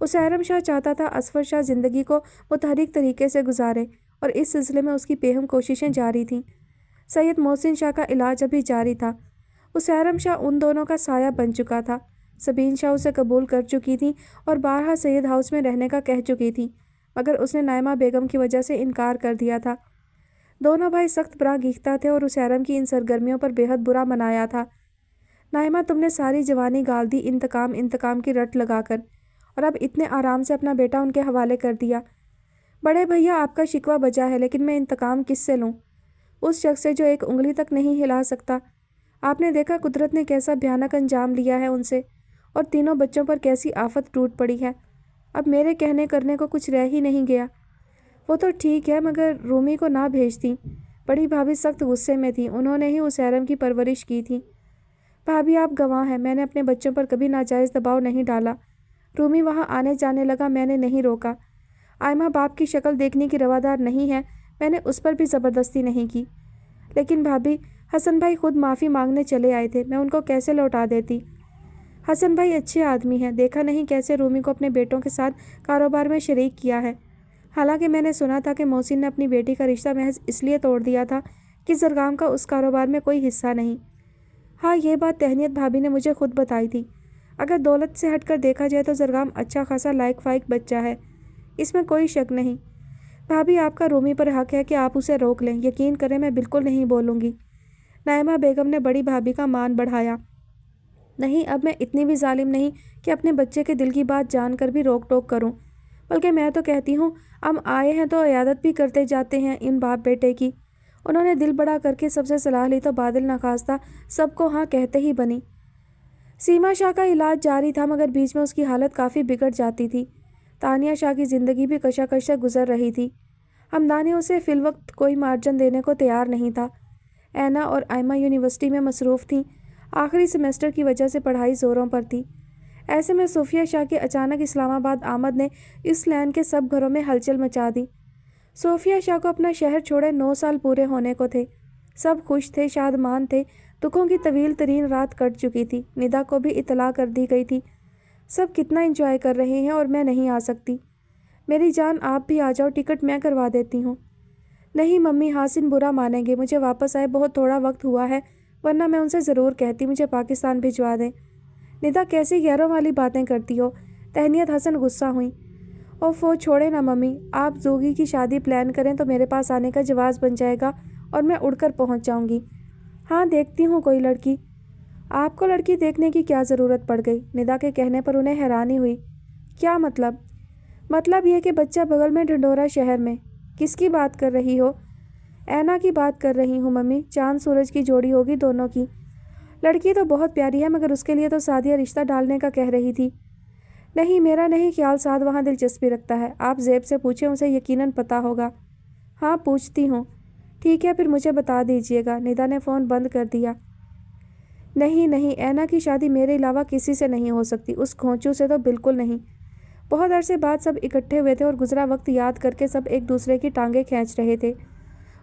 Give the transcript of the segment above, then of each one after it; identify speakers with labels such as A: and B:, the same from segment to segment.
A: اسیرم شاہ چاہتا تھا اصفر شاہ زندگی کو متحرک طریقے سے گزارے اور اس سلسلے میں اس کی بے ہم کوششیں جاری تھیں۔ سید محسن شاہ کا علاج ابھی جاری تھا۔ اسیرم شاہ ان دونوں کا سایہ بن چکا تھا۔ سبین شاہ اسے قبول کر چکی تھی اور بارہا سید ہاؤس میں رہنے کا کہہ چکی تھی، مگر اس نے نائمہ بیگم کی وجہ سے انکار کر دیا تھا۔ دونوں بھائی سخت برآگیختہ تھے اور اسیرم کی ان سرگرمیوں پر بے حد برا منایا تھا۔ نائمہ تم نے ساری جوانی گال دی انتقام کی رٹ لگا کر، اور اب اتنے آرام سے اپنا بیٹا ان کے حوالے کر دیا۔ بڑے بھیا آپ کا شکوہ بجا ہے، لیکن میں انتقام کس سے لوں؟ اس شخص سے جو ایک انگلی تک نہیں ہلا سکتا۔ آپ نے دیکھا قدرت نے کیسا بھیانک انجام لیا ہے ان سے، اور تینوں بچوں پر کیسی آفت ٹوٹ پڑی ہے۔ اب میرے کہنے کرنے کو کچھ رہ ہی نہیں گیا۔ وہ تو ٹھیک ہے، مگر رومی کو نہ بھیجتی۔ بڑی بھابھی سخت غصے میں تھی، انہوں نے ہی اسیرم کی پرورش کی تھی۔ بھابھی آپ گواہ ہیں، میں نے اپنے بچوں پر کبھی ناجائز دباؤ نہیں ڈالا۔ رومی وہاں آنے جانے لگا، میں نے نہیں روکا۔ آئمہ باپ کی شکل دیکھنے کی روادار نہیں ہے، میں نے اس پر بھی زبردستی نہیں کی۔ لیکن بھابھی، حسن بھائی خود معافی مانگنے چلے آئے تھے، میں ان کو کیسے لوٹا دیتی؟ حسن بھائی اچھے آدمی ہیں، دیکھا نہیں کیسے رومی کو اپنے بیٹوں کے ساتھ کاروبار میں شریک کیا ہے۔ حالانکہ میں نے سنا تھا کہ محسن نے اپنی بیٹی کا رشتہ محض اس لیے توڑ دیا تھا کہ زرگام کا اس کاروبار میں کوئی حصہ نہیں۔ ہاں، یہ بات تہنیت بھابھی نے مجھے خود بتائی تھی۔ اگر دولت سے ہٹ کر دیکھا جائے تو زرگام اچھا خاصا لائق فائق بچہ ہے، اس میں کوئی شک نہیں۔ بھابھی آپ کا رومی پر حق ہے کہ آپ اسے روک لیں، یقین کریں میں بالکل نہیں بولوں گی۔ نائمہ بیگم نے بڑی بھابھی کا مان بڑھایا۔ نہیں، اب میں اتنی بھی ظالم نہیں کہ اپنے بچے کے دل کی بات جان کر بھی روک ٹوک کروں، بلکہ میں تو کہتی ہوں ہم آئے ہیں تو عیادت بھی کرتے جاتے ہیں ان باپ بیٹے کی۔ انہوں نے دل بڑا کر کے سب سے صلاح لی تو بادل ناخواستہ سب کو ہاں کہتے ہی بنی۔ سیما شاہ کا علاج جاری تھا، مگر بیچ میں اس کی حالت کافی بگڑ جاتی تھی۔ تانیہ شاہ کی زندگی بھی کشاکش سے گزر رہی تھی۔ ہمدانی اسے فی الوقت کوئی مارجن دینے کو تیار نہیں تھا۔ اینا اور آئمہ یونیورسٹی میں مصروف تھیں، آخری سیمسٹر کی وجہ سے پڑھائی زوروں پر تھی۔ ایسے میں صوفیہ شاہ کے اچانک اسلام آباد آمد نے اس لین کے سب گھروں میں ہلچل مچا دی۔ صوفیہ شاہ کو اپنا شہر چھوڑے 9 سال پورے ہونے کو تھے۔ سب خوش تھے، شادمان تھے، دکھوں کی طویل ترین رات کٹ چکی تھی۔ ندا کو بھی اطلاع کر دی گئی تھی۔ سب کتنا انجوائے کر رہے ہیں اور میں نہیں آ سکتی۔ میری جان آپ بھی آ جاؤ، ٹکٹ میں کروا دیتی ہوں۔ نہیں ممی، حاسن برا مانیں گے، مجھے واپس آئے بہت تھوڑا وقت ہوا ہے، ورنہ میں ان سے ضرور کہتی مجھے پاکستان بھجوا دیں۔ ندا کیسی غیروں والی باتیں کرتی ہو؟ تہنیت حسن غصہ ہوئیں۔ اوفو چھوڑے نا ممی، آپ زوگی کی شادی پلان کریں تو میرے پاس آنے کا جواز بن جائے گا اور میں اڑ کر پہنچ جاؤں گی۔ ہاں دیکھتی ہوں کوئی لڑکی۔ آپ کو لڑکی دیکھنے کی کیا ضرورت پڑ گئی؟ ندا کے کہنے پر انہیں حیرانی ہوئی۔ کیا مطلب؟ مطلب یہ کہ بچہ بغل میں ڈھنڈورا شہر میں۔ کس کی بات کر رہی ہو؟ اینا کی بات کر رہی ہوں ممی، چاند سورج کی جوڑی ہوگی دونوں کی۔ لڑکی تو بہت پیاری ہے، مگر اس کے لیے تو سعدیہ رشتہ ڈالنے کا کہہ رہی تھی۔ نہیں، میرا نہیں خیال سعد وہاں دلچسپی رکھتا ہے، آپ زیب سے پوچھیں، اسے یقیناً پتہ ہوگا۔ ہاں پوچھتی ہوں۔ ٹھیک ہے، پھر مجھے بتا دیجیے گا۔ ندا نے فون بند کر دیا۔ نہیں، اینا کی شادی میرے علاوہ کسی سے نہیں ہو سکتی، اس گھونچو سے تو بالکل نہیں۔ بہت عرصے بعد سب اکٹھے ہوئے تھے اور گزرا وقت یاد کر کے سب ایک دوسرے کی ٹانگیں کھینچ رہے تھے۔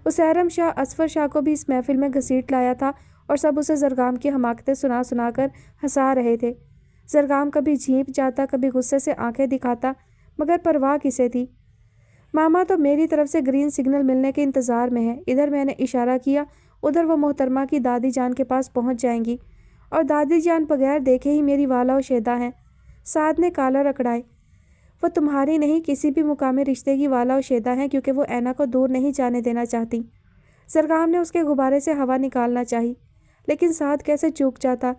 A: اسیرم شاہ اصفر شاہ کو بھی اس محفل میں گھسیٹ لایا تھا اور سب اسے زرگام کی حماقتیں سنا کر ہنسا رہے تھے۔ زرگام کبھی جھینپ جاتا، کبھی غصے سے آنکھیں دکھاتا، مگر پرواہ کسے تھی؟ ماما تو میری طرف سے گرین سگنل ملنے کے انتظار میں ہے۔ ادھر میں نے اشارہ کیا، ادھر وہ محترمہ کی دادی جان کے پاس پہنچ جائیں گی، اور دادی جان بغیر دیکھے ہی میری والا و شیدا ہیں۔ سعد نے کالر اکڑائے۔ وہ تمہاری نہیں، کسی بھی مقامی رشتے کی والا و شیدا ہیں، کیونکہ وہ اینا کو دور نہیں جانے دینا چاہتی۔ زرگام نے اس کے غبارے سے ہوا نکالنا چاہی، لیکن سعد کیسے چوک جاتا۔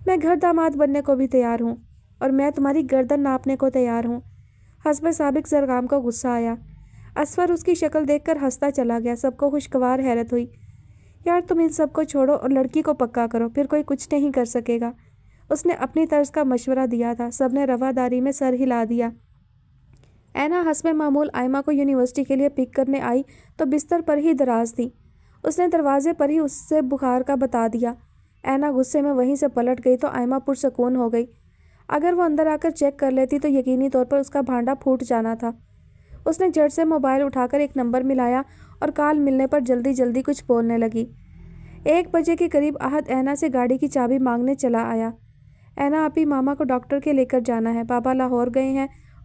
A: میں گھر داماد بننے کو بھی تیار ہوں، اور میں تمہاری گردن ناپنے کو تیار ہوں۔ حسب سابق زرگام کو غصہ آیا۔ اصفر اس کی شکل دیکھ کر ہنستا چلا گیا۔ سب کو خوشگوار حیرت ہوئی۔ یار تم ان سب کو چھوڑو اور لڑکی کو پکا کرو، پھر کوئی کچھ نہیں کر سکے گا۔ اس نے اپنی طرز کا مشورہ دیا تھا۔ سب نے رواداری میں سر ہلا دیا۔ اینا حسب معمول آئمہ کو یونیورسٹی کے لیے پک کرنے آئی تو بستر پر ہی دراز تھی۔ اس نے دروازے پر ہی اس سے بخار کا بتا دیا۔ اینا غصے میں وہیں سے پلٹ گئی تو آئمہ پرسکون ہو گئی۔ اگر وہ اندر آ کر چیک کر لیتی تو یقینی طور پر اس کا بھانڈا پھوٹ جانا تھا۔ اس نے جھٹ سے موبائل اٹھا کر ایک نمبر ملایا اور کال ملنے پر جلدی کچھ بولنے لگی۔ 1 بجے کے قریب احد اینا سے گاڑی کی چابی مانگنے چلا آیا۔ اینا آپی، ماما کو ڈاکٹر کے لے کر جانا ہے، بابا لاہور گئے ہیں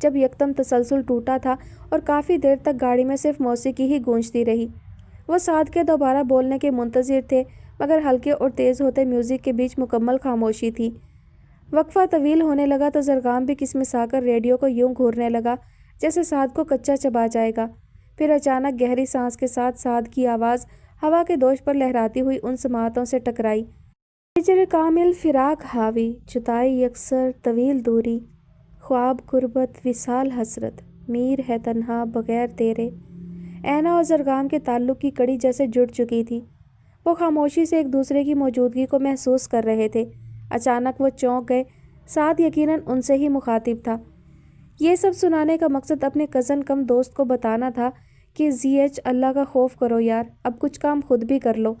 A: جب یکدم تسلسل ٹوٹا تھا اور کافی دیر تک گاڑی میں صرف موسیقی ہی گونجتی رہی۔ وہ سعد کے دوبارہ بولنے کے منتظر تھے، مگر ہلکے اور تیز ہوتے میوزک کے بیچ مکمل خاموشی تھی۔ وقفہ طویل ہونے لگا تو زرگام بھی کسمسا کر ریڈیو کو یوں گھورنے لگا جیسے سعد کو کچا چبا جائے گا۔ پھر اچانک گہری سانس کے ساتھ سعد کی آواز ہوا کے دوش پر لہراتی ہوئی ان سماعتوں سے ٹکرائی۔ ہجر کامل فراق حاوی، جدائی یکسر طویل دوری، خواب غربت وصال حسرت، میر ہے تنہا بغیر تیرے۔ اینا اور زرگام کے تعلق کی کڑی جیسے جڑ چکی تھی۔ وہ خاموشی سے ایک دوسرے کی موجودگی کو محسوس کر رہے تھے۔ اچانک وہ چونک گئے۔ سعد یقیناً ان سے ہی مخاطب تھا۔ یہ سب سنانے کا مقصد اپنے کزن کم دوست کو بتانا تھا کہ اللہ کا خوف کرو یار، اب کچھ کام خود بھی کر لو۔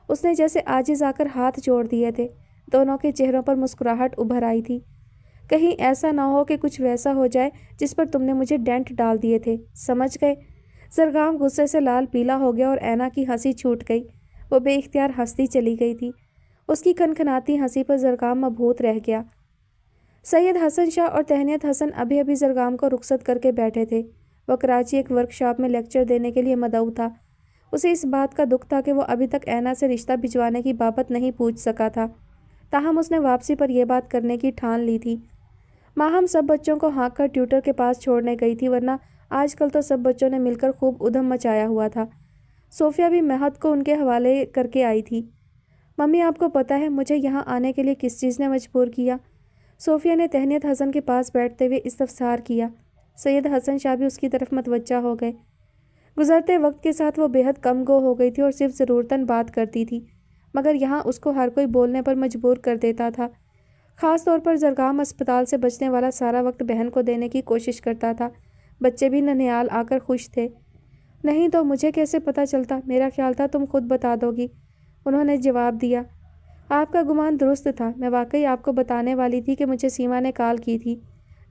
A: اس نے جیسے عاجز آ کر ہاتھ جوڑ دیے تھے۔ دونوں کے چہروں پر مسکراہٹ ابھر آئی تھی۔ کہیں ایسا نہ ہو کہ کچھ ویسا ہو جائے جس پر تم نے مجھے ڈینٹ ڈال دیے تھے، سمجھ گئے؟ زرگام غصے سے لال پیلا ہو گیا اور اینا کی ہنسی چھوٹ گئی۔ وہ بے اختیار ہنستی چلی گئی تھی۔ اس کی کھنکھناتی ہنسی پر زرگام مبہوت رہ گیا۔ سید حسن شاہ اور تہنیت حسن ابھی ابھی زرگام کو رخصت کر کے بیٹھے تھے۔ وہ کراچی ایک ورکشاپ میں لیکچر دینے کے لیے مدعو تھا۔ اسے اس بات کا دکھ تھا کہ وہ ابھی تک اینا سے رشتہ بھجوانے کی بابت نہیں پوچھ سکا تھا، تاہم اس نے واپسی پر یہ بات کرنے کی ٹھان لی تھی۔ ماہم سب بچوں کو ہانک کر ٹیوٹر کے پاس چھوڑنے گئی تھی، ورنہ آج کل تو سب بچوں نے مل کر خوب ادھم مچایا ہوا تھا۔ صوفیہ بھی مہد کو ان کے حوالے کر کے آئی تھی۔ ممی آپ کو پتہ ہے مجھے یہاں آنے کے لیے کس چیز نے مجبور کیا؟ صوفیہ نے تہنیت حسن کے پاس بیٹھتے ہوئے استفسار کیا۔ سید حسن شاہ بھی اس کی طرف متوجہ ہو گئے۔ گزرتے وقت کے ساتھ وہ بے حد کم گو ہو گئی تھی اور صرف ضرورتاً بات کرتی تھی، مگر یہاں اس کو ہر کوئی بولنے پر مجبور کر دیتا تھا۔ خاص طور پر زرگام اسپتال سے بچنے والا سارا وقت بہن کو دینے کی کوشش کرتا تھا۔ بچے بھی ننھیال آ کر خوش تھے۔ نہیں تو مجھے کیسے پتہ چلتا، میرا خیال تھا تم خود بتا دو گی، انہوں نے جواب دیا۔ آپ کا گمان درست تھا، میں واقعی آپ کو بتانے والی تھی کہ مجھے سیما نے کال کی تھی۔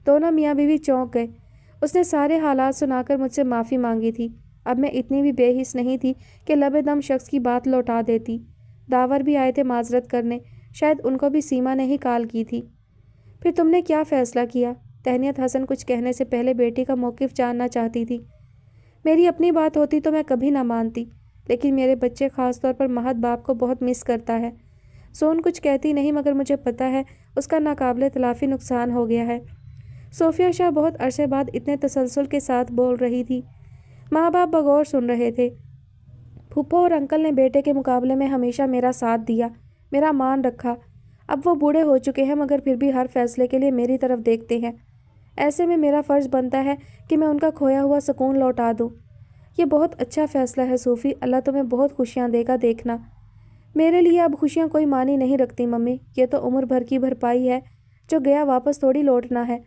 A: دونوں میاں بیوی چونک گئے۔ اس نے سارے حالات سنا کر مجھ سے معافی مانگی تھی۔ اب میں اتنی بھی بے حس نہیں تھی کہ لب دم شخص کی بات لوٹا دیتی۔ داور بھی آئے تھے معذرت کرنے، شاید ان کو بھی سیما نے ہی کال کی تھی۔ پھر تم نے کیا فیصلہ کیا؟ تہنیت حسن کچھ کہنے سے پہلے بیٹی کا موقف جاننا چاہتی تھی۔ میری اپنی بات ہوتی تو میں کبھی نہ مانتی، لیکن میرے بچے خاص طور پر مہد باپ کو بہت مس کرتا ہے۔ سون کچھ کہتی نہیں، مگر مجھے پتہ ہے اس کا ناقابل تلافی نقصان ہو گیا ہے۔ صوفیہ شاہ بہت عرصے بعد اتنے تسلسل کے ساتھ بول رہی تھی۔ ماں باپ بغور سن رہے تھے۔ پھپھو اور انکل نے بیٹے کے مقابلے میں ہمیشہ میرا ساتھ دیا، میرا مان رکھا۔ اب وہ بوڑھے ہو چکے ہیں، مگر پھر بھی ہر فیصلے کے لیے میری طرف دیکھتے ہیں۔ ایسے میں میرا فرض بنتا ہے کہ میں ان کا کھویا ہوا سکون لوٹا دوں۔ یہ بہت اچھا فیصلہ ہے صوفی، اللہ تمہیں بہت خوشیاں دے گا دیکھنا۔ میرے لیے اب خوشیاں کوئی معنی نہیں رکھتی ممی، یہ تو عمر بھر کی بھرپائی ہے، جو گیا واپس تھوڑی لوٹنا ہے۔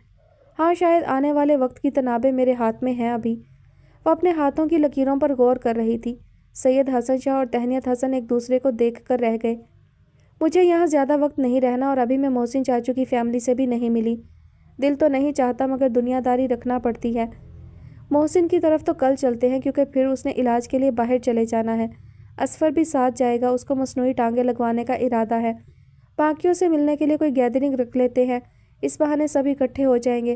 A: ہاں شاید آنے والے وقت کی تنابیں میرے ہاتھ میں ہیں ابھی۔ وہ اپنے ہاتھوں کی لکیروں پر غور کر رہی تھی۔ سید حسن شاہ اور تہنیت حسن ایک دوسرے کو دیکھ کر رہ گئے۔ مجھے یہاں زیادہ وقت نہیں رہنا اور ابھی میں محسن چاچو کی فیملی سے بھی نہیں ملی۔ دل تو نہیں چاہتا مگر دنیا داری رکھنا پڑتی ہے۔ محسن کی طرف تو کل چلتے ہیں کیونکہ پھر اس نے علاج کے لیے باہر چلے جانا ہے۔ اصفر بھی ساتھ جائے گا، اس کو مصنوعی ٹانگیں لگوانے کا ارادہ ہے۔ باقیوں سے ملنے کے لیے کوئی گیدرنگ رکھ لیتے ہیں، اس بہانے سب اکٹھے ہو جائیں گے۔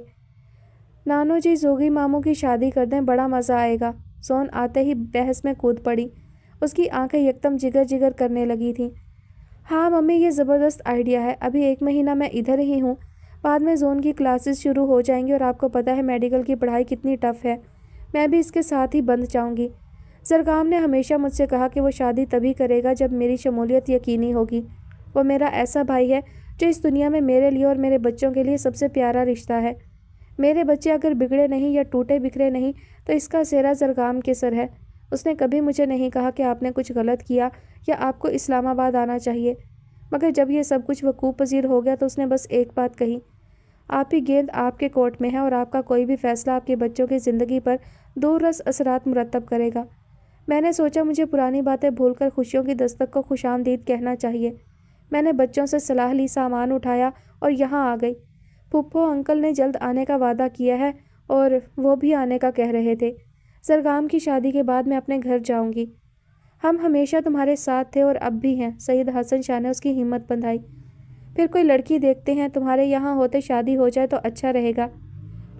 A: نانو جی زوگی ماموں کی شادی کر دیں، بڑا مزہ آئے گا۔ سون آتے ہی بحث میں کود پڑی۔ اس کی آنکھیں یکدم جگر جگر کرنے لگی تھیں۔ ہاں ممی یہ زبردست آئیڈیا ہے، ابھی 1 مہینہ میں ادھر ہی ہوں، بعد میں زون کی کلاسز شروع ہو جائیں گی اور آپ کو پتہ ہے میڈیکل کی پڑھائی کتنی ٹف ہے، میں بھی اس کے ساتھ ہی بند جاؤں گی۔ زرگام نے ہمیشہ مجھ سے کہا کہ وہ شادی تبھی کرے گا جب میری شمولیت یقینی ہوگی۔ وہ میرا ایسا بھائی ہے جو اس دنیا میں میرے لیے اور میرے بچوں کے لیے سب سے پیارا رشتہ ہے۔ میرے بچے اگر بگڑے نہیں یا ٹوٹے بکھرے نہیں تو اس کا سہرا زرگام کے سر ہے۔ اس نے کبھی مجھے نہیں کہا کہ آپ نے کچھ غلط کیا یا آپ کو اسلام آباد آنا چاہیے، مگر جب یہ سب کچھ وقوع پذیر ہو گیا تو اس نے بس ایک بات کہی، آپ ہی گیند آپ کے کورٹ میں ہے اور آپ کا کوئی بھی فیصلہ آپ کے بچوں کی زندگی پر دور رس اثرات مرتب کرے گا۔ میں نے سوچا مجھے پرانی باتیں بھول کر خوشیوں کی دستک کو خوش آمدید کہنا چاہیے۔ میں نے بچوں سے صلاح لی، سامان اٹھایا اور یہاں آ گئی۔ پھپھو انکل نے جلد آنے کا وعدہ کیا ہے اور وہ بھی آنے کا کہہ رہے تھے۔ زرگام کی شادی کے بعد میں اپنے گھر جاؤں گی۔ ہم ہمیشہ تمہارے ساتھ تھے اور اب بھی ہیں، سید حسن شاہ نے اس کی ہمت بندھائی۔ پھر کوئی لڑکی دیکھتے ہیں، تمہارے یہاں ہوتے شادی ہو جائے تو اچھا رہے گا۔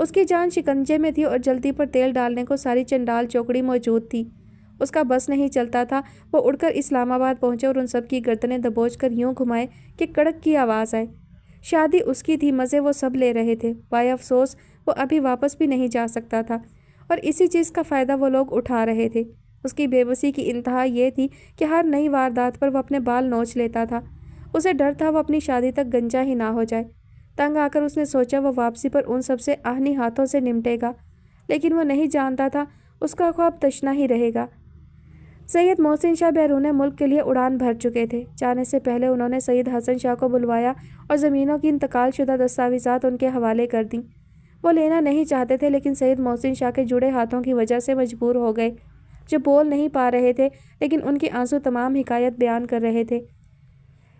A: اس کی جان شکنجے میں تھی اور جلدی پر تیل ڈالنے کو ساری چنڈال چوکڑی موجود تھی۔ اس کا بس نہیں چلتا تھا وہ اڑ کر اسلام آباد پہنچے اور ان سب کی گردنیں دبوچ کر یوں گھمائے کہ کڑک کی آواز آئے۔ شادی اس کی تھی، مزے وہ سب لے رہے تھے، وائے افسوس وہ ابھی واپس بھی نہیں جا سکتا تھا، اور اسی چیز کا فائدہ وہ لوگ اٹھا رہے تھے۔ اس کی بے بسی کی انتہا یہ تھی کہ ہر نئی واردات پر وہ اپنے بال نوچ لیتا تھا۔ اسے ڈر تھا وہ اپنی شادی تک گنجا ہی نہ ہو جائے۔ تنگ آ کر اس نے سوچا وہ واپسی پر ان سب سے آہنی ہاتھوں سے نمٹے گا، لیکن وہ نہیں جانتا تھا اس کا خواب تشنا ہی رہے گا۔ سید محسن شاہ بیرون ملک کے لیے اڑان بھر چکے تھے۔ جانے سے پہلے انہوں نے سید حسن شاہ کو بلوایا اور زمینوں کی انتقال شدہ دستاویزات ان کے حوالے کر دیں۔ وہ لینا نہیں چاہتے تھے، لیکن سید محسن شاہ کے جڑے ہاتھوں کی وجہ سے مجبور ہو گئے، جو بول نہیں پا رہے تھے لیکن ان کے آنسو تمام حکایت بیان کر رہے تھے۔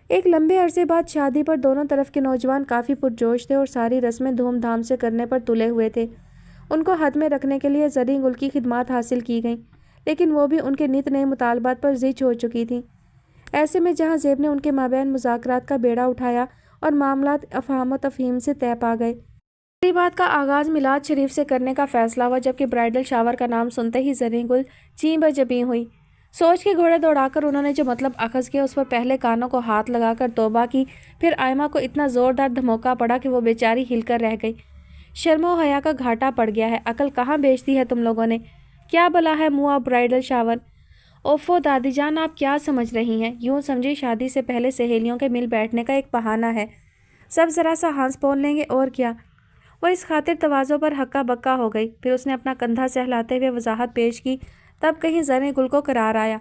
A: ایک لمبے عرصے بعد شادی پر دونوں طرف کے نوجوان کافی پرجوش تھے اور ساری رسمیں دھوم دھام سے کرنے پر تلے ہوئے تھے۔ ان کو حد میں رکھنے کے لیے زریں گل کی خدمات حاصل کی گئیں، لیکن وہ بھی ان کے نت نئے مطالبات پر زچ ہو چکی تھیں۔ ایسے میں جہاں زیب نے ان کے مابین مذاکرات کا بیڑا اٹھایا اور معاملات افہام و تفہیم سے طے پا گئے۔ تقریبات کا آغاز میلاد شریف سے کرنے کا فیصلہ ہوا، جبکہ برائڈل شاور کا نام سنتے ہی زریں گل چیں بجبیں ہوئی۔ سوچ کے گھوڑے دوڑا کر انہوں نے جو مطلب اخذ کیا اس پر پہلے کانوں کو ہاتھ لگا کر توبہ کی، پھر آئمہ کو اتنا زوردار دھموکا پڑا کہ وہ بیچاری ہل کر رہ گئی۔ شرم و حیا کا گھاٹا پڑ گیا ہے، عقل کہاں بیچتی ہے تم لوگوں نے؟ کیا بلا ہے منہ برائڈل شاور؟ اوفو دادی جان، آپ کیا سمجھ رہی ہیں؟ یوں سمجھی شادی سے پہلے سہیلیوں کے مل بیٹھنے کا ایک بہانہ ہے، سب ذرا سا ہانس پون لیں گے اور کیا۔ وہ اس خاطر تواضع پر ہکا بکا ہو گئی، پھر اس نے اپنا کندھا سہلاتے ہوئے وضاحت پیش کی، تب کہیں زریں گل کو قرار آیا،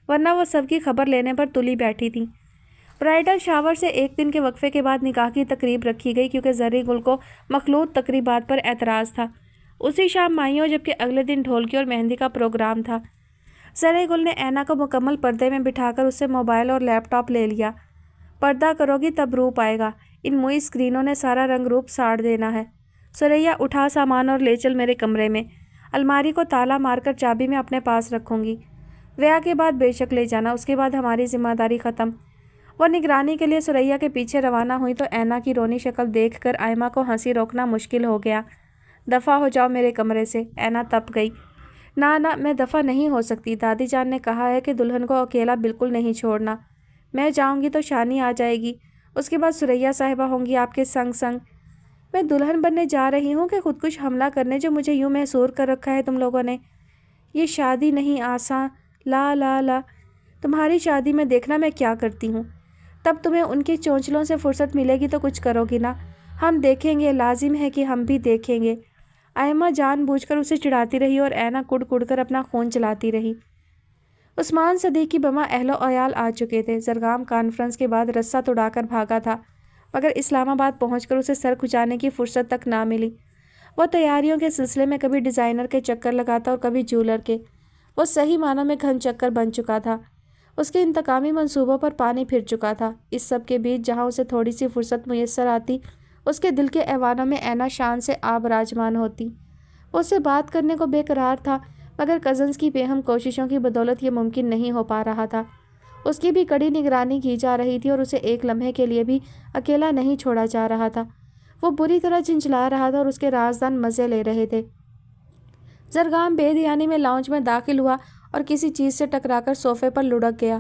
A: ورنہ وہ سب کی خبر لینے پر تلی بیٹھی تھی۔ برائڈل شاور سے ایک دن کے وقفے کے بعد نکاح کی تقریب رکھی گئی، کیونکہ زریں گل کو مخلوط تقریبات پر اعتراض تھا۔ اسی شام مائیوں، جبکہ اگلے دن ڈھولکی اور مہندی کا پروگرام تھا۔ زریں گل نے اینا کو مکمل پردے میں بٹھا کر اس سے موبائل اور لیپ ٹاپ لے لیا۔ پردہ کرو گی تب روپ آئے گا، ان موئی اسکرینوں نے سارا رنگ روپ ساڑ دینا ہے۔ سریا اٹھا سامان اور لے چل میرے کمرے میں، الماری کو تالا مار کر چابی میں اپنے پاس رکھوں گی، ویا کے بعد بے شک لے جانا، اس کے بعد ہماری ذمہ داری ختم۔ وہ نگرانی کے لیے سریا کے پیچھے روانہ ہوئی تو اینا کی رونی شکل دیکھ کر آئمہ کو ہنسی روکنا مشکل ہو گیا۔ دفع ہو جاؤ میرے کمرے سے، اینا تپ گئی۔ نہ میں دفع نہیں ہو سکتی، دادی جان نے کہا ہے کہ دلہن کو اکیلا بالکل نہیں چھوڑنا۔ میں جاؤں گی تو شانی آ جائے گی، اس کے بعد سریا صاحبہ ہوں گی آپ کے سنگ سنگ۔ میں دلہن بننے جا رہی ہوں کہ خودکش حملہ کرنے، جو مجھے یوں محصور کر رکھا ہے تم لوگوں نے؟ یہ شادی نہیں آساں، لا لا لا، تمہاری شادی میں دیکھنا میں کیا کرتی ہوں، تب تمہیں ان کی چونچلوں سے فرصت ملے گی تو کچھ کرو گی نا۔ ہم دیکھیں گے، لازم ہے کہ ہم بھی دیکھیں گے۔ آئمہ جان بوجھ کر اسے چڑھاتی رہی اور اینا کڑ کڑ کر اپنا خون چلاتی رہی۔ عثمان صدیقی بما اہل و عیال آ چکے تھے۔ زرگام کانفرنس کے بعد رسہ توڑا کر بھاگا تھا، مگر اسلام آباد پہنچ کر اسے سر کھجانے کی فرصت تک نہ ملی۔ وہ تیاریوں کے سلسلے میں کبھی ڈیزائنر کے چکر لگاتا اور کبھی جولر کے۔ وہ صحیح معنوں میں گھن چکر بن چکا تھا، اس کے انتقامی منصوبوں پر پانی پھر چکا تھا۔ اس سب کے بیچ جہاں اسے تھوڑی سی فرصت میسر آتی، اس کے دل کے ایوانوں میں اینا شان سے آب راجمان ہوتی۔ وہ اس سے بات کرنے کو بے قرار تھا، مگر کزنز کی بے ہم کوششوں کی بدولت یہ ممکن نہیں ہو پا رہا تھا۔ اس کی بھی کڑی نگرانی کی جا رہی تھی اور اسے ایک لمحے کے لیے بھی اکیلا نہیں چھوڑا جا رہا تھا۔ وہ بری طرح چنچلا رہا تھا اور اس کے رازدان مزے لے رہے تھے۔ زرگام بے دھیانی میں لاؤنج میں داخل ہوا اور کسی چیز سے ٹکرا کر صوفے پر لڑک گیا۔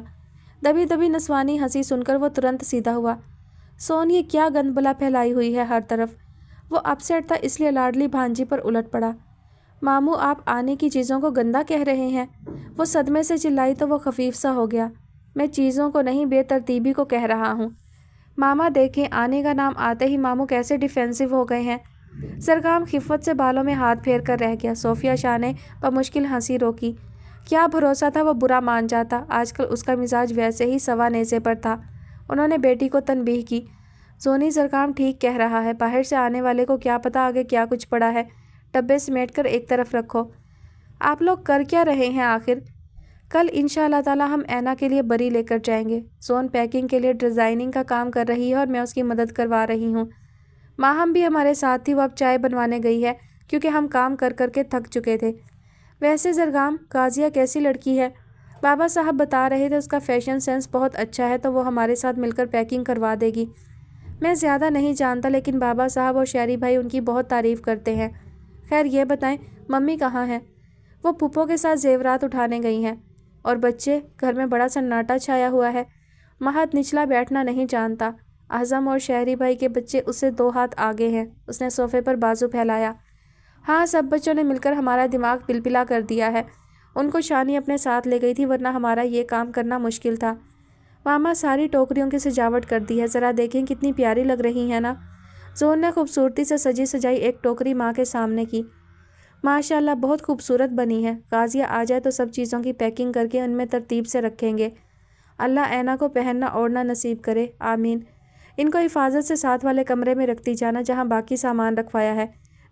A: دبی دبی نسوانی ہنسی سن کر وہ ترنت سیدھا ہوا۔ سون، یہ کیا گند بلا پھیلائی ہوئی ہے ہر طرف۔ وہ اپ سیٹ تھا، اس لیے لاڈلی بھانجی پر الٹ پڑا۔ ماموں، آپ آنے کی چیزوں کو گندا کہہ رہے ہیں؟ وہ صدمے سے چلائی تو وہ خفیف سا ہو گیا۔ میں چیزوں کو نہیں، بے ترتیبی کو کہہ رہا ہوں۔ ماما دیکھیں، آنے کا نام آتے ہی ماموں کیسے ڈیفینسو ہو گئے ہیں۔ زرگام خفت سے بالوں میں ہاتھ پھیر کر رہ گیا۔ صوفیہ شاہ نے بمشکل ہنسی روکی۔ کیا بھروسہ تھا وہ برا مان جاتا، آج کل اس کا مزاج ویسے ہی سوا نیزے پر تھا۔ انہوں نے بیٹی کو تنبیہ کی۔ زونی، زرگام ٹھیک کہہ رہا ہے، باہر سے آنے والے کو کیا پتا آگے کیا کچھ پڑا ہے۔ ڈبے سمیٹ کر ایک طرف رکھو۔ آپ لوگ کر کیا رہے ہیں آخر؟ کل انشاءاللہ تعالی ہم اینا کے لیے بری لے کر جائیں گے۔ زون پیکنگ کے لیے ڈیزائننگ کا کام کر رہی ہے اور میں اس کی مدد کروا رہی ہوں۔ ماہم بھی ہمارے ساتھ تھی، وہ اب چائے بنوانے گئی ہے، کیونکہ ہم کام کر کر کے تھک چکے تھے۔ ویسے زرگام، قاضیہ کیسی لڑکی ہے؟ بابا صاحب بتا رہے تھے اس کا فیشن سینس بہت اچھا ہے، تو وہ ہمارے ساتھ مل کر پیکنگ کروا دے گی۔ میں زیادہ نہیں جانتا، لیکن بابا صاحب اور شہری بھائی ان کی بہت تعریف کرتے ہیں۔ خیر یہ بتائیں ممی کہاں ہیں؟ وہ پھپھو کے ساتھ زیورات اٹھانے گئی ہیں۔ اور بچے؟ گھر میں بڑا سناٹا چھایا ہوا ہے۔ مہد نچلا بیٹھنا نہیں جانتا۔ اعظم اور شہری بھائی کے بچے اس سے 2 ہاتھ آگے ہیں۔ اس نے صوفے پر بازو پھیلایا۔ ہاں، سب بچوں نے مل کر ہمارا دماغ پلپلا کر دیا ہے۔ ان کو شانی اپنے ساتھ لے گئی تھی ورنہ ہمارا یہ کام کرنا مشکل تھا۔ ماما ساری ٹوکریوں کی سجاوٹ کر دی ہے، ذرا دیکھیں کتنی پیاری لگ رہی ہے نا؟ زون نے خوبصورتی سے سجی سجائی ایک ٹوکری ماں کے سامنے کی۔ ماشاءاللہ بہت خوبصورت بنی ہے۔ غازیہ آ جائے تو سب چیزوں کی پیکنگ کر کے ان میں ترتیب سے رکھیں گے۔ اللہ اینا کو پہننا اوڑھنا نصیب کرے، آمین۔ ان کو حفاظت سے ساتھ والے کمرے میں رکھتی جانا جہاں باقی سامان رکھوایا ہے،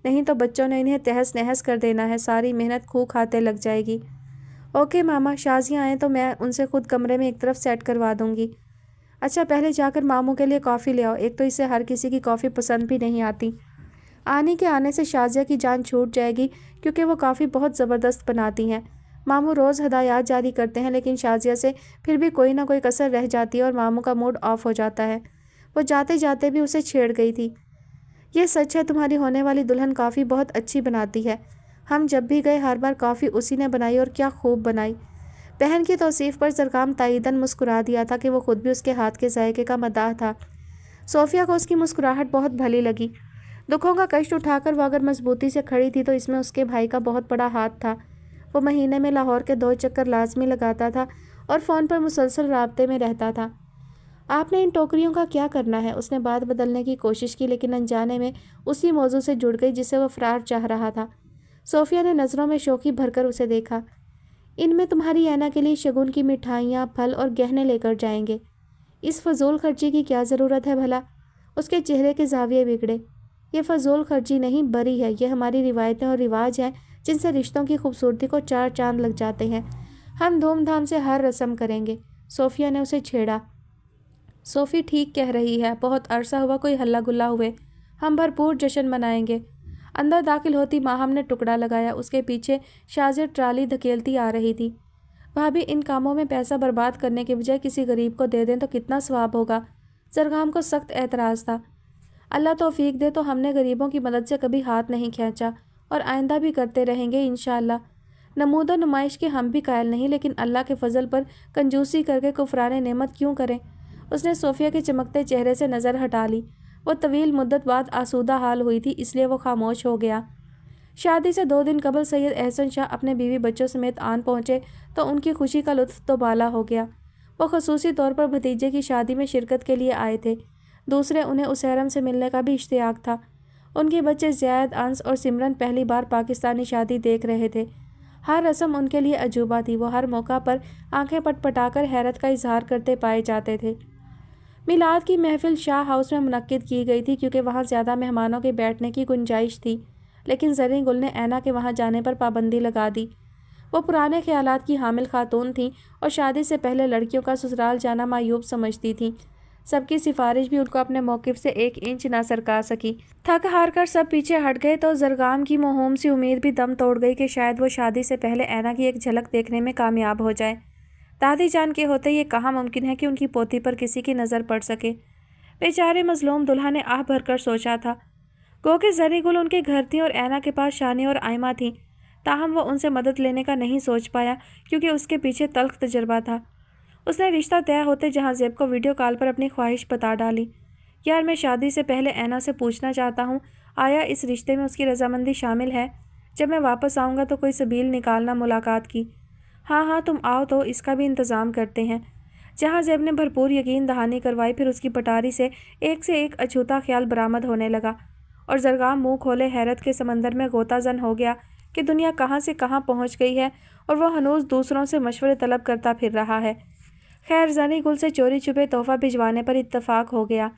A: نہیں تو بچوں نے انہیں تہس نہس کر دینا ہے، ساری محنت کھو کھاتے لگ جائے گی۔ اوکے ماما، شازیہ آئیں تو میں ان سے خود کمرے میں ایک طرف سیٹ کروا دوں گی۔ اچھا پہلے جا کر ماموں کے لیے کافی لے آؤ، ایک تو اسے ہر کسی کی کافی پسند بھی نہیں آتی۔ آنی کے آنے سے شازیہ کی جان چھوٹ جائے گی کیونکہ وہ کافی بہت زبردست بناتی ہیں۔ ماموں روز ہدایات جاری کرتے ہیں لیکن شازیہ سے پھر بھی کوئی نہ کوئی کسر رہ جاتی ہے اور ماموں کا موڈ آف ہو جاتا ہے۔ وہ جاتے جاتے بھی اسے چھیڑ گئی تھی۔ یہ سچ ہے تمہاری ہونے والی دلہن کافی بہت اچھی بناتی ہے۔ ہم جب بھی گئے ہر بار کافی اسی نے بنائی اور کیا خوب بنائی۔ بہن کی توصیف پر زرگام تائیداً مسکرا دیا تھا کہ وہ خود بھی اس کے ہاتھ کے ذائقے کا مداح تھا۔ صوفیہ کو اس کی مسکراہٹ بہت بھلی لگی۔ دکھوں کا کشت اٹھا کر وہ اگر مضبوطی سے کھڑی تھی تو اس میں اس کے بھائی کا بہت بڑا ہاتھ تھا۔ وہ مہینے میں لاہور کے 2 چکر لازمی لگاتا تھا اور فون پر مسلسل رابطے میں رہتا تھا۔ آپ نے ان ٹوکریوں کا کیا کرنا ہے؟ اس نے بات بدلنے کی کوشش کی لیکن انجانے میں اسی موضوع سے جڑ گئی جسے وہ فرار چاہ رہا تھا۔ صوفیہ نے نظروں میں شوخی بھر کر اسے دیکھا۔ ان میں تمہاری اینا کے لیے شگن کی مٹھائیاں، پھل اور گہنے لے کر جائیں گے۔ اس فضول خرچی کی کیا ضرورت ہے بھلا؟ اس کے چہرے کے زاویے بگڑے۔ یہ فضول خرچی نہیں بری ہے، یہ ہماری روایتیں اور رواج ہیں جن سے رشتوں کی خوبصورتی کو 4 چاند لگ جاتے ہیں۔ ہم دھوم دھام سے ہر رسم کریں گے۔ صوفیہ نے اسے چھیڑا۔ صوفی ٹھیک کہہ رہی ہے، بہت عرصہ ہوا کوئی ہلا گلا ہوئے، ہم بھرپور جشن منائیں گے۔ اندر داخل ہوتی ماہم نے ٹکڑا لگایا۔ اس کے پیچھے شازیہ ٹرالی دھکیلتی آ رہی تھی۔ بھابھی ان کاموں میں پیسہ برباد کرنے کے بجائے کسی غریب کو دے دیں تو کتنا ثواب ہوگا۔ زرگام کو سخت اعتراض تھا۔ اللہ توفیق دے تو ہم نے غریبوں کی مدد سے کبھی ہاتھ نہیں کھینچا اور آئندہ بھی کرتے رہیں گے انشاءاللہ۔ نمود و نمائش کے ہم بھی قائل نہیں لیکن اللہ کے فضل پر کنجوسی کر کے کفران نعمت کیوں کریں؟ اس نے صوفیہ کے چمکتے چہرے سے نظر ہٹا لی۔ وہ طویل مدت بعد آسودہ حال ہوئی تھی اس لیے وہ خاموش ہو گیا۔ شادی سے 2 دن قبل سید احسن شاہ اپنے بیوی بچوں سمیت آن پہنچے تو ان کی خوشی کا لطف تو بالا ہو گیا۔ وہ خصوصی طور پر بھتیجے کی شادی میں شرکت کے لیے آئے تھے، دوسرے انہیں اسیرم سے ملنے کا بھی اشتیاق تھا۔ ان کے بچے زید، انس اور سمرن پہلی بار پاکستانی شادی دیکھ رہے تھے۔ ہر رسم ان کے لیے عجوبہ تھی، وہ ہر موقع پر آنکھیں پٹ پٹا کر حیرت کا اظہار کرتے پائے جاتے تھے۔ میلاد کی محفل شاہ ہاؤس میں منعقد کی گئی تھی کیونکہ وہاں زیادہ مہمانوں کے بیٹھنے کی گنجائش تھی، لیکن زریں گل نے اینا کے وہاں جانے پر پابندی لگا دی۔ وہ پرانے خیالات کی حامل خاتون تھیں اور شادی سے پہلے لڑکیوں کا سسرال جانا معیوب سمجھتی تھیں۔ سب کی سفارش بھی ان کو اپنے موقف سے 1 انچ نہ سرکا سکی۔ تھک ہار کر سب پیچھے ہٹ گئے تو زرگام کی موہوم سی امید بھی دم توڑ گئی کہ شاید وہ شادی سے پہلے اینا کی ایک جھلک دیکھنے میں کامیاب ہو جائے۔ دادی جان کے ہوتے یہ کہاں ممکن ہے کہ ان کی پوتی پر کسی کی نظر پڑ سکے؟ بیچارے مظلوم دلہا نے آہ بھر کر سوچا تھا۔ گو کہ زری گل ان کے گھر تھی اور اینا کے پاس شانی اور آئمہ تھیں، تاہم وہ ان سے مدد لینے کا نہیں سوچ پایا کیونکہ اس کے پیچھے تلخ تجربہ تھا۔ اس نے رشتہ طے ہوتے جہاں زیب کو ویڈیو کال پر اپنی خواہش بتا ڈالی۔ یار میں شادی سے پہلے اینا سے پوچھنا چاہتا ہوں، آیا اس رشتے میں اس کی رضامندی شامل ہے؟ جب میں واپس آؤں گا تو کوئی سبیل نکالنا ملاقات کی۔ ہاں تم آؤ تو اس کا بھی انتظام کرتے ہیں۔ جہاں زیب نے بھرپور یقین دہانی کروائی پھر اس کی پٹاری سے ایک اچھوتا خیال برآمد ہونے لگا اور زرگام منہ کھولے حیرت کے سمندر میں غوطہ زن ہو گیا کہ دنیا کہاں سے کہاں پہنچ گئی ہے اور وہ ہنوز دوسروں سے مشورے طلب کرتا پھر رہا ہے۔ خیر زنی گل سے چوری چھپے تحفہ بھجوانے پر اتفاق ہو گیا۔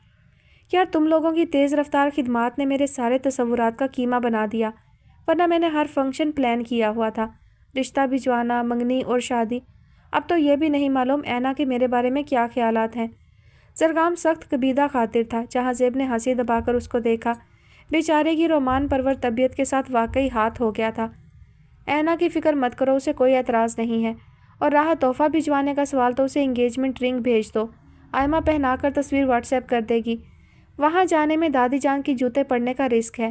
A: یار تم لوگوں کی تیز رفتار خدمات نے میرے سارے تصورات کا کیما بنا دیا، ورنہ میں نے ہر فنکشن پلان کیا ہوا تھا، رشتہ بھجوانا، منگنی اور شادی۔ اب تو یہ بھی نہیں معلوم اینا کے میرے بارے میں کیا خیالات ہیں۔ زرگام سخت کبیدہ خاطر تھا۔ جہاں زیب نے ہنسی دبا کر اس کو دیکھا، بیچارے کی رومان پرور طبیعت کے ساتھ واقعی ہاتھ ہو گیا تھا۔ اینا کی فکر مت کرو، اسے کوئی اعتراض نہیں ہے، اور رہا تحفہ بھجوانے کا سوال تو اسے انگیجمنٹ رنگ بھیج دو، آئمہ پہنا کر تصویر واٹس ایپ کر دے گی۔ وہاں جانے میں دادی جان کی جوتے پڑنے کا رسک ہے۔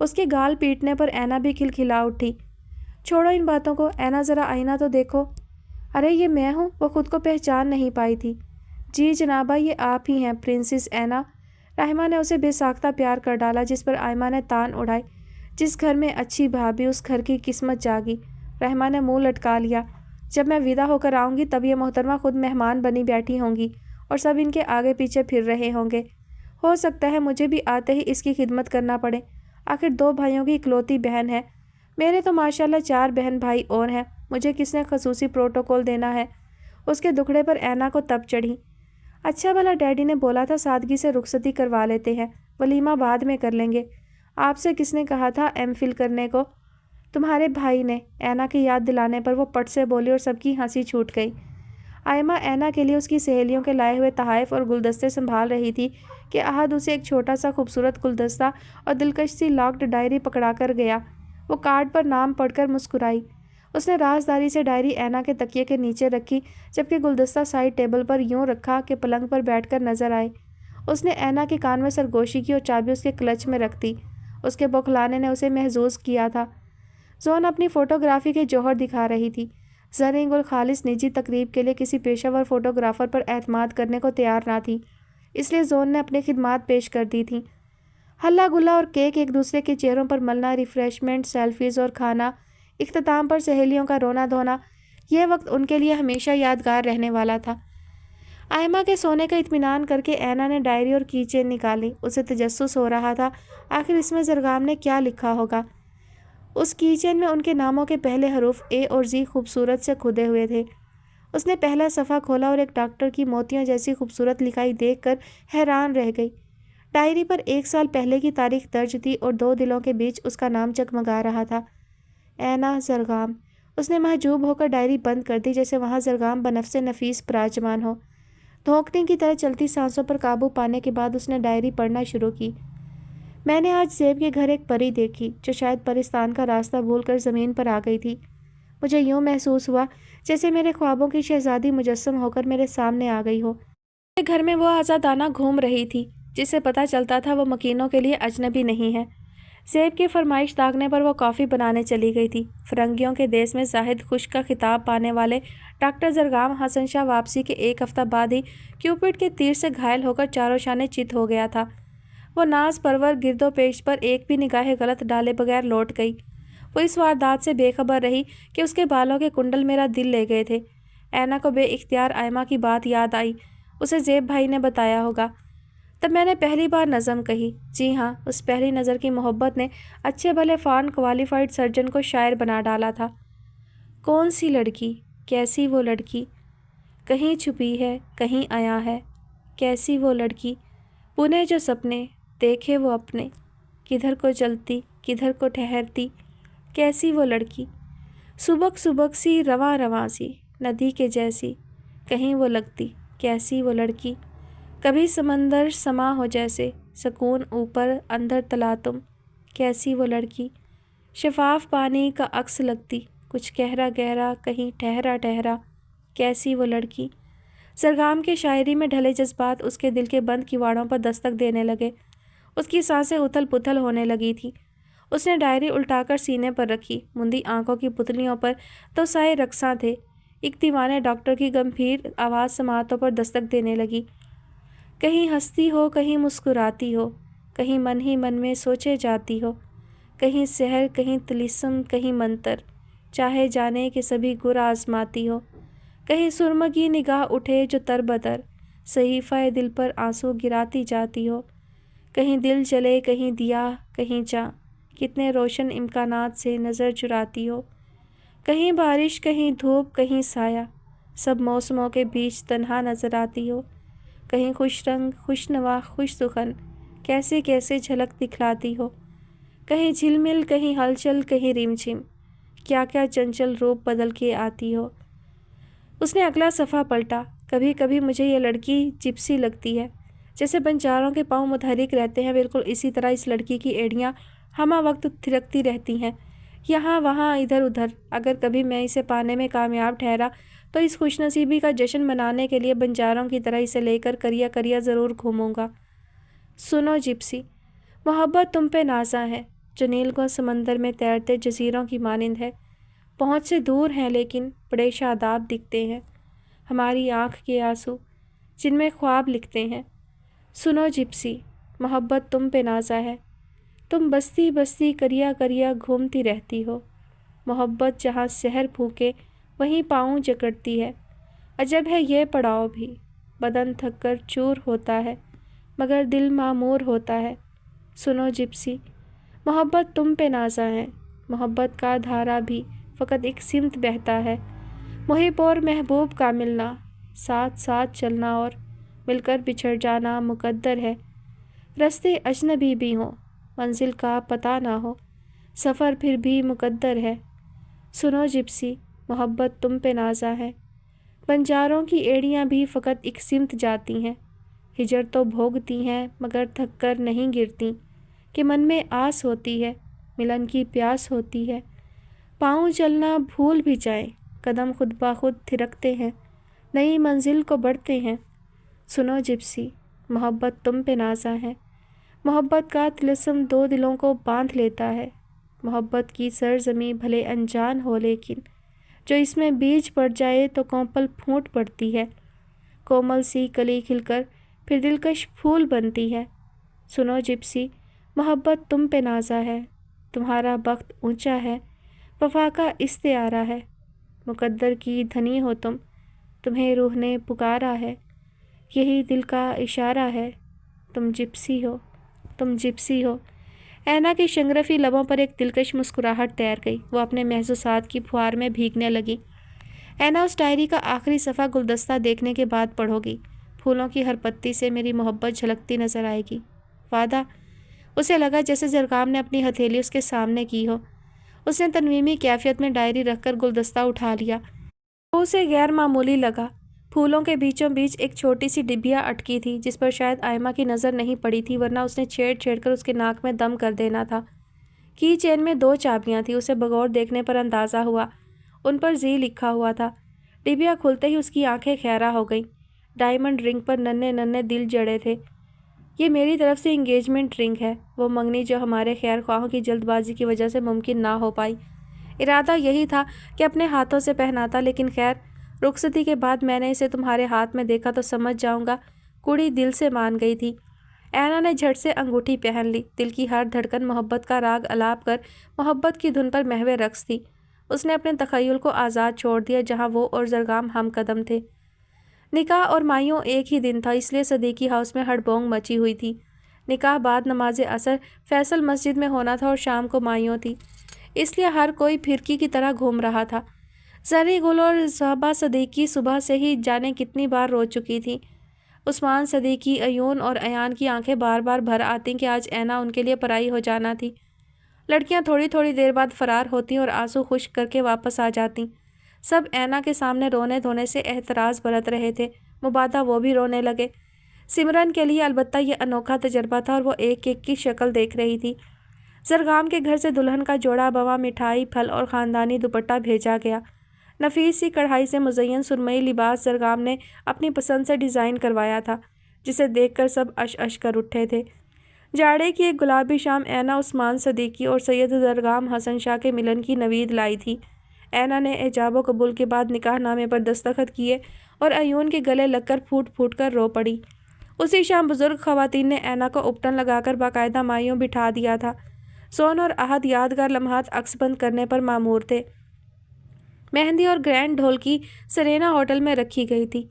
A: اس کے گال پیٹنے پر اینا بھی کھلکھلا اٹھی۔ چھوڑو ان باتوں کو، اینا ذرا آئینہ تو دیکھو۔ ارے یہ میں ہوں، وہ خود کو پہچان نہیں پائی تھی۔ جی جنابہ، یہ آپ ہی ہیں پرنسس اینا۔ رحمہ نے اسے بے ساختہ پیار کر ڈالا، جس پر آئمہ نے تان اڑائی۔ جس گھر میں اچھی بھابھی، اس گھر کی قسمت جاگی۔ رحمہ نے منہ لٹکا لیا۔ جب میں ودا ہو کر آؤں گی تب یہ محترمہ خود مہمان بنی بیٹھی ہوں گی اور سب ان کے آگے پیچھے پھر رہے ہوں گے۔ ہو سکتا ہے مجھے بھی آتے ہی اس کی خدمت کرنا پڑے، آخر 2 بھائیوں کی اکلوتی بہن ہے۔ میرے تو ماشاءاللہ 4 بہن بھائی اور ہیں، مجھے کس نے خصوصی پروٹوکول دینا ہے؟ اس کے دکھڑے پر اینا کو تب چڑھی۔ اچھا بھلا ڈیڈی نے بولا تھا سادگی سے رخصتی کروا لیتے ہیں، ولیمہ بعد میں کر لیں گے۔ آپ سے کس نے کہا تھا ایم فل کرنے کو؟ تمہارے بھائی نے، اینا کی یاد دلانے پر وہ پٹ سے بولی اور سب کی ہنسی چھوٹ گئی۔ آئمہ اینا کے لیے اس کی سہیلیوں کے لائے ہوئے تحائف اور گلدستے سنبھال رہی تھی کہ احد اسے ایک چھوٹا سا خوبصورت گلدستہ اور دلکش سی لاکڈ ڈائری پکڑا کر گیا۔ وہ کارڈ پر نام پڑھ کر مسکرائی۔ اس نے رازداری سے ڈائری اینا کے تکیے کے نیچے رکھی، جبکہ گلدستہ سائڈ ٹیبل پر یوں رکھا کہ پلنگ پر بیٹھ کر نظر آئے۔ اس نے اینا کے کان میں سرگوشی کی اور چابی اس کے کلچ میں رکھ دی۔ اس کے بوکھلانے نے اسے محظوظ کیا تھا۔ زون اپنی فوٹوگرافی کے جوہر دکھا رہی تھی۔ زرنگ اور خالص نجی تقریب کے لیے کسی پیشہ ور فوٹوگرافر پر اعتماد کرنے کو تیار نہ تھی، اس لیے زون نے اپنی خدمات پیش کر دی تھیں۔ ہلا گلا اور کیک ایک دوسرے کے چہروں پر ملنا، ریفریشمنٹ، سیلفیز اور کھانا، اختتام پر سہیلیوں کا رونا دھونا، یہ وقت ان کے لیے ہمیشہ یادگار رہنے والا تھا۔ آئمہ کے سونے کا اطمینان کر کے اینا نے ڈائری اور کی چین نکالی۔ اسے تجسس ہو رہا تھا آخر اس میں زرگام نے کیا لکھا ہوگا۔ اس کی چین میں ان کے ناموں کے پہلے حروف اے اور زی خوبصورت سے کھدے ہوئے تھے۔ اس نے پہلا صفحہ کھولا اور ایک ڈاکٹر کی موتیوں جیسی خوبصورت لکھائی دیکھ کر حیران رہ گئی۔ ڈائری پر 1 سال پہلے کی تاریخ درج تھی اور 2 دلوں کے بیچ اس کا نام جگمگا رہا تھا، اینا زرگام۔ اس نے محجوب ہو کر ڈائری بند کر دی، جیسے وہاں زرگام بنفس نفیس براجمان ہو۔ دھونکنے کی طرح چلتی سانسوں پر قابو پانے کے بعد اس نے ڈائری پڑھنا شروع کی۔ میں نے آج زیب کے گھر ایک پری دیکھی جو شاید پرستان کا راستہ بھول کر زمین پر آ گئی تھی۔ مجھے یوں محسوس ہوا جیسے میرے خوابوں کی شہزادی مجسم ہو کر میرے سامنے آ گئی ہو۔ میرے گھر میں وہ آزادانہ گھوم رہی تھی، جس سے پتہ چلتا تھا وہ مکینوں کے لیے اجنبی نہیں ہے۔ زیب کی فرمائش داغنے پر وہ کافی بنانے چلی گئی تھی۔ فرنگیوں کے دیس میں زاہد خشک کا خطاب پانے والے ڈاکٹر زرگام حسن شاہ واپسی کے 1 ہفتہ بعد ہی کیوپڈ کے تیر سے گھائل ہو کر چاروں شانے چت ہو گیا تھا۔ وہ ناز پرور گرد و پیش پر ایک بھی نگاہ غلط ڈالے بغیر لوٹ گئی۔ وہ اس واردات سے بے خبر رہی کہ اس کے بالوں کے کنڈل میرا دل لے گئے تھے۔ اینا کو بے اختیار آئمہ کی بات یاد آئی، اسے زیب بھائی نے بتایا ہوگا۔ تب میں نے پہلی بار نظم کہی۔ جی ہاں، اس پہلی نظر کی محبت نے اچھے بھلے فارن کوالیفائڈ سرجن کو شاعر بنا ڈالا تھا۔ کون سی لڑکی، کیسی وہ لڑکی، کہیں چھپی ہے کہیں عیاں ہے، کیسی وہ لڑکی، بنے جو سپنے دیکھے وہ اپنے، کدھر کو چلتی کدھر کو ٹھہرتی، کیسی وہ لڑکی، سبک سبک سی رواں رواں سی ندی کے جیسی، کہیں وہ لگتی، کیسی وہ لڑکی، کبھی سمندر سما ہو جیسے، سکون اوپر اندر تلاتم، کیسی وہ لڑکی، شفاف پانی کا عکس لگتی، کچھ گہرا گہرا کہیں ٹھہرا ٹھہرا، کیسی وہ لڑکی۔ زرگام کے شاعری میں ڈھلے جذبات اس کے دل کے بند کیواڑوں پر دستک دینے لگے۔ اس کی سانسیں اتھل پتھل ہونے لگی تھی۔ اس نے ڈائری الٹا کر سینے پر رکھی، مندی آنکھوں کی پتلیوں پر تو سائے رقصاں تھے۔ ایک دیوانے ڈاکٹر کی گمبھیر آواز سماعتوں پر دستک دینے لگی۔ کہیں ہنستی ہو کہیں مسکراتی ہو، کہیں من ہی من میں سوچے جاتی ہو، کہیں سحر کہیں طلسم کہیں منتر، چاہے جانے کہ سبھی گر آزماتی ہو، کہیں سرمگی نگاہ اٹھے جو تر بدر، صحیفہ دل پر آنسو گراتی جاتی ہو، کہیں دل جلے کہیں دیا کہیں چاں، کتنے روشن امکانات سے نظر چراتی ہو، کہیں بارش کہیں دھوپ کہیں سایہ، سب موسموں کے بیچ تنہا نظر آتی ہو، کہیں خوش رنگ خوش نوا خوش سخن کیسے کیسے جھلک دکھلاتی ہو، کہیں جھلمل کہیں ہلچل کہیں رم جھم، کیا کیا چنچل روپ بدل کے آتی ہو۔ اس نے اگلا صفحہ پلٹا۔ کبھی کبھی مجھے یہ لڑکی جپسی لگتی ہے، جیسے بنجاروں کے پاؤں متحرک رہتے ہیں، بالکل اسی طرح اس لڑکی کی ایڑیاں ہمہ وقت تھرکتی رہتی ہیں، یہاں وہاں ادھر ادھر۔ اگر کبھی میں اسے پانے میں کامیاب ٹھہرا تو اس خوش نصیبی کا جشن منانے کے لیے بنجاروں کی طرح اسے لے کر کریا کریا ضرور گھوموں گا۔ سنو جپسی، محبت تم پہ نازاں ہے، جو نیلگوں سمندر میں تیرتے جزیروں کی مانند ہے، پہنچ سے دور ہیں لیکن بڑے شاداب دکھتے ہیں، ہماری آنکھ کے آنسو جن میں خواب لکھتے ہیں۔ سنو جپسی، محبت تم پہ نازا ہے، تم بستی بستی کریا کریا گھومتی رہتی ہو، محبت جہاں سحر پھونکے وہیں پاؤں جکڑتی ہے، عجب ہے یہ پڑاؤ بھی، بدن تھک کر چور ہوتا ہے مگر دل معمور ہوتا ہے۔ سنو جپسی، محبت تم پہ نازا ہے، محبت کا دھارا بھی فقط ایک سمت بہتا ہے، محب اور محبوب کا ملنا، ساتھ ساتھ چلنا اور مل کر بچھڑ جانا مقدر ہے، رستے اجنبی بھی ہوں، منزل کا پتہ نہ ہو، سفر پھر بھی مقدر ہے۔ سنو جپسی، محبت تم پہ نازا ہے، بنجاروں کی ایڑیاں بھی فقط ایک سمت جاتی ہیں، ہجر تو بھوگتی ہیں مگر تھک کر نہیں گرتی، کہ من میں آس ہوتی ہے، ملن کی پیاس ہوتی ہے، پاؤں چلنا بھول بھی جائیں، قدم خود بخود تھرکتے ہیں، نئی منزل کو بڑھتے ہیں۔ سنو جپسی، محبت تم پہ نازا ہے، محبت کا طلسم دو دلوں کو باندھ لیتا ہے، محبت کی سرزمیں بھلے انجان ہو لیکن جو اس میں بیج پڑ جائے تو کونپل پھوٹ پڑتی ہے، کومل سی کلی کھل کر پھر دلکش پھول بنتی ہے۔ سنو جپسی، محبت تم پہ نازا ہے، تمہارا بخت اونچا ہے، وفا کا استعارہ ہے، مقدر کی دھنی ہو تم، تمہیں روح نے پکارا ہے، یہی دل کا اشارہ ہے، تم جپسی ہو، تم جپسی ہو۔ اینا کی شنگرفی لبوں پر ایک دلکش مسکراہٹ تیر گئی، وہ اپنے محسوسات کی پھوار میں بھیگنے لگی۔ اینا، اس ڈائری کا آخری صفحہ گلدستہ دیکھنے کے بعد پڑھو گی، پھولوں کی ہر پتی سے میری محبت جھلکتی نظر آئے گی، وعدہ؟ اسے لگا جیسے زرگام نے اپنی ہتھیلی اس کے سامنے کی ہو۔ اس نے تنویمی کیفیت میں ڈائری رکھ کر گلدستہ اٹھا لیا، وہ اسے غیر معمولی لگا۔ پھولوں کے بیچوں بیچ ایک چھوٹی سی ڈبیا اٹکی تھی جس پر شاید آئمہ کی نظر نہیں پڑی تھی ورنہ اس نے چھیڑ چھیڑ کر اس کے ناک میں دم کر دینا تھا۔ کی چین میں 2 چابیاں تھیں، اسے بغور دیکھنے پر اندازہ ہوا ان پر زی لکھا ہوا تھا۔ ڈبیا کھلتے ہی اس کی آنکھیں خیرہ ہو گئیں، ڈائمنڈ رنگ پر ننھے ننھے دل جڑے تھے۔ یہ میری طرف سے انگیجمنٹ رنگ ہے، وہ منگنی جو ہمارے خیر خواہوں کی جلد بازی کی وجہ سے ممکن نہ ہو پائی۔ ارادہ یہی تھا کہ اپنے ہاتھوں سے پہناتا، لیکن خیر، رخصتی کے بعد میں نے اسے تمہارے ہاتھ میں دیکھا تو سمجھ جاؤں گا، کڑی دل سے مان گئی تھی۔ اینا نے جھٹ سے انگوٹھی پہن لی، دل کی ہر دھڑکن محبت کا راگ الاپ کر محبت کی دھن پر محو رقص تھی۔ اس نے اپنے تخیل کو آزاد چھوڑ دیا جہاں وہ اور زرگام ہم قدم تھے۔ نکاح اور مائیوں ایک ہی دن تھا، اس لیے صدیقی ہاؤس میں ہڑبونگ مچی ہوئی تھی۔ نکاح بعد نماز عصر فیصل مسجد میں ہونا تھا اور شام کو مائیوں تھی، اس لیے ہر کوئی پھرکی کی طرح گھوم رہا تھا۔ زرعی گل اور صحبہ صدیقی صبح سے ہی جانے کتنی بار رو چکی تھی۔ عثمان صدیقی، عیون اور ایان کی آنکھیں بار بار بھر آتیں کہ آج اینا ان کے لیے پرائی ہو جانا تھی۔ لڑکیاں تھوڑی تھوڑی دیر بعد فرار ہوتیں اور آنسو خشک کر کے واپس آ جاتیں۔ سب اینا کے سامنے رونے دھونے سے احتراز برت رہے تھے، مبادا وہ بھی رونے لگے۔ سمرن کے لیے البتہ یہ انوکھا تجربہ تھا اور وہ ایک ایک کی شکل دیکھ رہی تھی۔ زرگام کے گھر سے دلہن کا جوڑا بواں مٹھائی، پھل اور خاندانی دوپٹہ بھیجا گیا۔ نفیس سی کڑھائی سے مزین سرمئی لباس زرگام نے اپنی پسند سے ڈیزائن کروایا تھا، جسے دیکھ کر سب اش اش کر اٹھے تھے۔ جاڑے کی ایک گلابی شام اینا عثمان صدیقی اور سید زرگام حسن شاہ کے ملن کی نوید لائی تھی۔ اینا نے ایجاب و قبول کے بعد نکاح نامے پر دستخط کیے اور عیون کے گلے لگ کر پھوٹ پھوٹ کر رو پڑی۔ اسی شام بزرگ خواتین نے اینا کو اپٹن لگا کر باقاعدہ مائیوں بٹھا دیا تھا۔ سون اور عہد یادگار لمحات عکس بند کرنے پر مامور تھے۔ مہندی اور گرینڈ ڈھولکی سرینا ہوٹل میں رکھی گئی تھی۔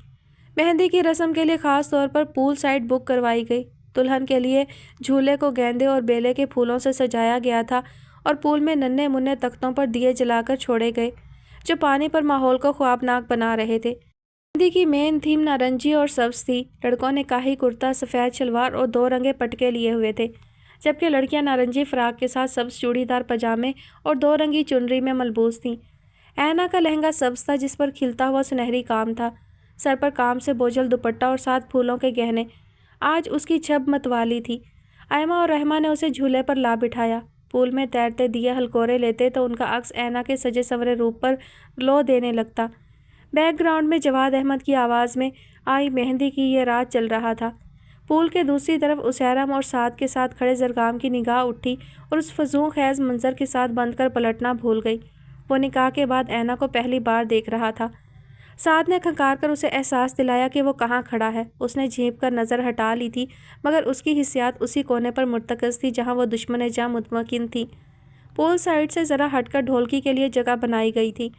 A: مہندی کی رسم کے لیے خاص طور پر پول سائٹ بک کروائی گئی۔ دلہن کے لیے جھولے کو گیندے اور بیلے کے پھولوں سے سجایا گیا تھا اور پول میں ننھے منھے تختوں پر دیے جلا کر چھوڑے گئے جو پانی پر ماحول کو خوابناک بنا رہے تھے۔ مہندی کی مین تھیم نارنجی اور سبز تھی۔ لڑکوں نے کاہی کرتا، سفید شلوار اور 2 رنگے پٹکے لیے ہوئے تھے، جبکہ لڑکیاں نارنجی فراق کے ساتھ سبز چوڑی دار پاجامے اور 2 رنگی چنری میں ملبوس تھیں۔ اینا کا لہنگا سبز تھا جس پر کھلتا ہوا سنہری کام تھا، سر پر کام سے بوجھل دوپٹہ اور 7 پھولوں کے گہنے۔ آج اس کی چھب متوالی تھی۔ آئمہ اور رحمہ نے اسے جھولے پر لا بٹھایا۔ پول میں تیرتے دیے ہلکورے لیتے تو ان کا عکس اینا کے سجے سورے روپ پر گلو دینے لگتا۔ بیک گراؤنڈ میں جواد احمد کی آواز میں آئی مہندی کی یہ رات چل رہا تھا۔ پول کے دوسری طرف اسیرم اور سعد کے ساتھ کھڑے زرگام کی نگاہ اٹھی اور اس فضول خیز منظر کے ساتھ بند کر پلٹنا بھول گئی۔ وہ نکاح کے بعد اینا کو پہلی بار دیکھ رہا تھا۔ سعد نے کھنکار کر اسے احساس دلایا کہ وہ کہاں کھڑا ہے۔ اس نے جھینپ کر نظر ہٹا لی تھی، مگر اس کی حسیات اسی کونے پر مرتکز تھی جہاں وہ دشمن جاں مطمئن تھی۔ پول سائڈ سے ذرا ہٹ کر ڈھولکی کے لیے جگہ بنائی گئی تھی۔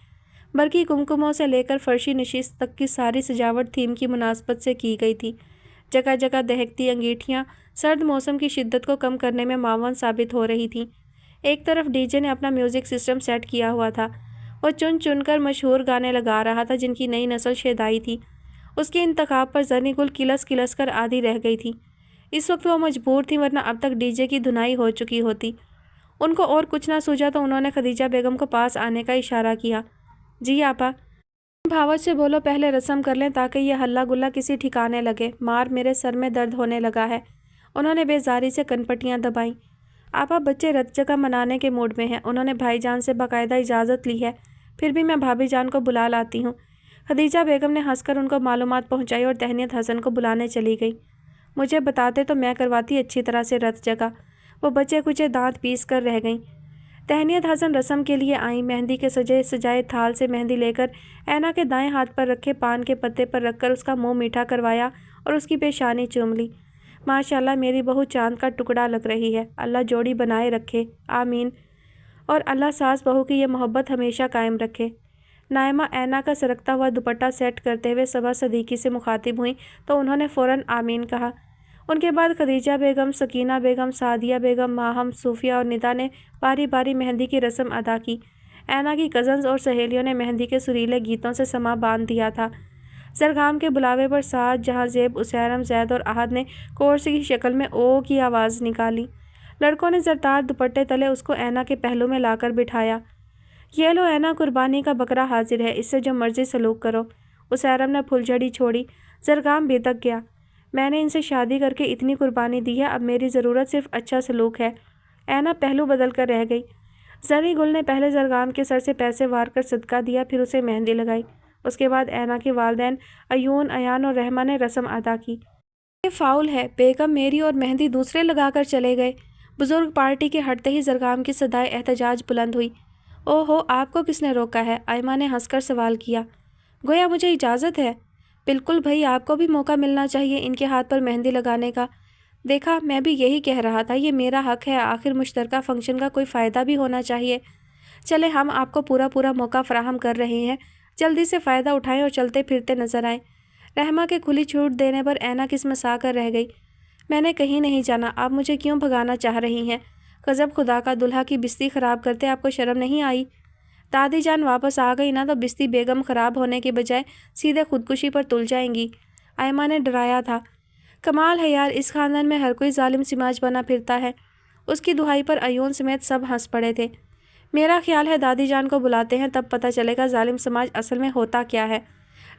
A: برقی کمکموں سے لے کر فرشی نشست تک کی ساری سجاوٹ تھیم کی مناسبت سے کی گئی تھی۔ جگہ جگہ دہکتی انگیٹھیاں سرد موسم کی شدت کو کم کرنے میں معاون ثابت ہو رہی تھیں۔ ایک طرف ڈی جے نے اپنا میوزک سسٹم سیٹ کیا ہوا تھا۔ وہ چن چن کر مشہور گانے لگا رہا تھا جن کی نئی نسل شیدائی تھی۔ اس کے انتخاب پر زرنی گل کلس کلس کر آدھی رہ گئی تھی۔ اس وقت وہ مجبور تھی، ورنہ اب تک ڈی جے کی دھنائی ہو چکی ہوتی۔ ان کو اور کچھ نہ سوجا تو انہوں نے خدیجہ بیگم کو پاس آنے کا اشارہ کیا۔ جی آپا، بھاوت سے بولو، پہلے رسم کر لیں تاکہ یہ ہلہ گلہ کسی ٹھکانے لگے۔ مار میرے سر میں درد ہونے لگا ہے۔ انہوں نے بیزاری سے کنپٹیاں دبائیں۔ آپا، بچے رت جگہ منانے کے موڈ میں ہیں۔ انہوں نے بھائی جان سے باقاعدہ اجازت لی ہے، پھر بھی میں بھابھی جان کو بلا لاتی ہوں۔ خدیجہ بیگم نے ہنس کر ان کو معلومات پہنچائی اور تہنیت حسن کو بلانے چلی گئی۔ مجھے بتاتے تو میں کرواتی اچھی طرح سے رت جگہ۔ وہ بچے کچے دانت پیس کر رہ گئیں۔ تہنیت حسن رسم کے لیے آئیں۔ مہندی کے سجے سجائے تھال سے مہندی لے کر اینا کے دائیں ہاتھ پر رکھے پان کے پتے پر رکھ کر اس کا منہ میٹھا کروایا اور اس کی پیشانی چوم لی۔ ماشاءاللہ، میری بہو چاند کا ٹکڑا لگ رہی ہے۔ اللہ جوڑی بنائے رکھے، آمین۔ اور اللہ ساس بہو کی یہ محبت ہمیشہ قائم رکھے۔ نائمہ اینا کا سرکتا ہوا دوپٹہ سیٹ کرتے ہوئے صبا صدیقی سے مخاطب ہوئیں تو انہوں نے فوراً آمین کہا۔ ان کے بعد خدیجہ بیگم، سکینہ بیگم، سعدیہ بیگم، ماہم، صوفیہ اور ندا نے باری باری مہندی کی رسم ادا کی۔ اینا کی کزنز اور سہیلیوں نے مہندی کے سریلے گیتوں سے سما باندھ دیا تھا۔ زرگام کے بلاوے پر سعد، جہاں زیب، اسیرم، زید اور احد نے کورس کی شکل میں او کی آواز نکالی۔ لڑکوں نے زرتار دوپٹے تلے اس کو اینا کے پہلو میں لا کر بٹھایا۔ یہ لو اینا، قربانی کا بکرا حاضر ہے، اس سے جو مرضی سلوک کرو۔ اسیرم نے پھل جھڑی چھوڑی۔ زرگام بھدک گیا۔ میں نے ان سے شادی کر کے اتنی قربانی دی ہے، اب میری ضرورت صرف اچھا سلوک ہے۔ اینا پہلو بدل کر رہ گئی۔ زرعی گل نے پہلے زرگام کے سر سے پیسے وار کر صدقہ دیا، پھر اسے مہندی لگائی۔ اس کے بعد اینا کے والدین ایون، ایان اور رحمہ نے رسم ادا کی۔ یہ فاؤل ہے، بیگم میری اور مہندی دوسرے لگا کر چلے گئے۔ بزرگ پارٹی کے ہٹتے ہی زرگام کی صدائے احتجاج بلند ہوئی۔ او ہو، آپ کو کس نے روکا ہے؟ آئمہ نے ہنس کر سوال کیا۔ گویا مجھے اجازت ہے۔ بالکل بھائی، آپ کو بھی موقع ملنا چاہیے ان کے ہاتھ پر مہندی لگانے کا۔ دیکھا، میں بھی یہی کہہ رہا تھا، یہ میرا حق ہے، آخر مشترکہ فنکشن کا کوئی فائدہ بھی ہونا چاہیے۔ چلے، ہم آپ کو پورا موقع فراہم کر رہے ہیں، جلدی سے فائدہ اٹھائیں اور چلتے پھرتے نظر آئیں۔ رحمہ کے کھلی چھوٹ دینے پر اینا کسمسا کر رہ گئی۔ میں نے کہیں نہیں جانا، آپ مجھے کیوں بھگانا چاہ رہی ہیں؟ غضب خدا کا، دلہا کی بستی خراب کرتے آپ کو شرم نہیں آئی؟ دادی جان واپس آ گئی نا تو بستی بیگم خراب ہونے کے بجائے سیدھے خودکشی پر تل جائیں گی، آئمہ نے ڈرایا تھا۔ کمال ہے یار، اس خاندان میں ہر کوئی ظالم سماج بنا پھرتا ہے۔ اس کی دہائی پر ایون سمیت سب ہنس پڑے تھے۔ میرا خیال ہے دادی جان کو بلاتے ہیں، تب پتہ چلے گا ظالم سماج اصل میں ہوتا کیا ہے۔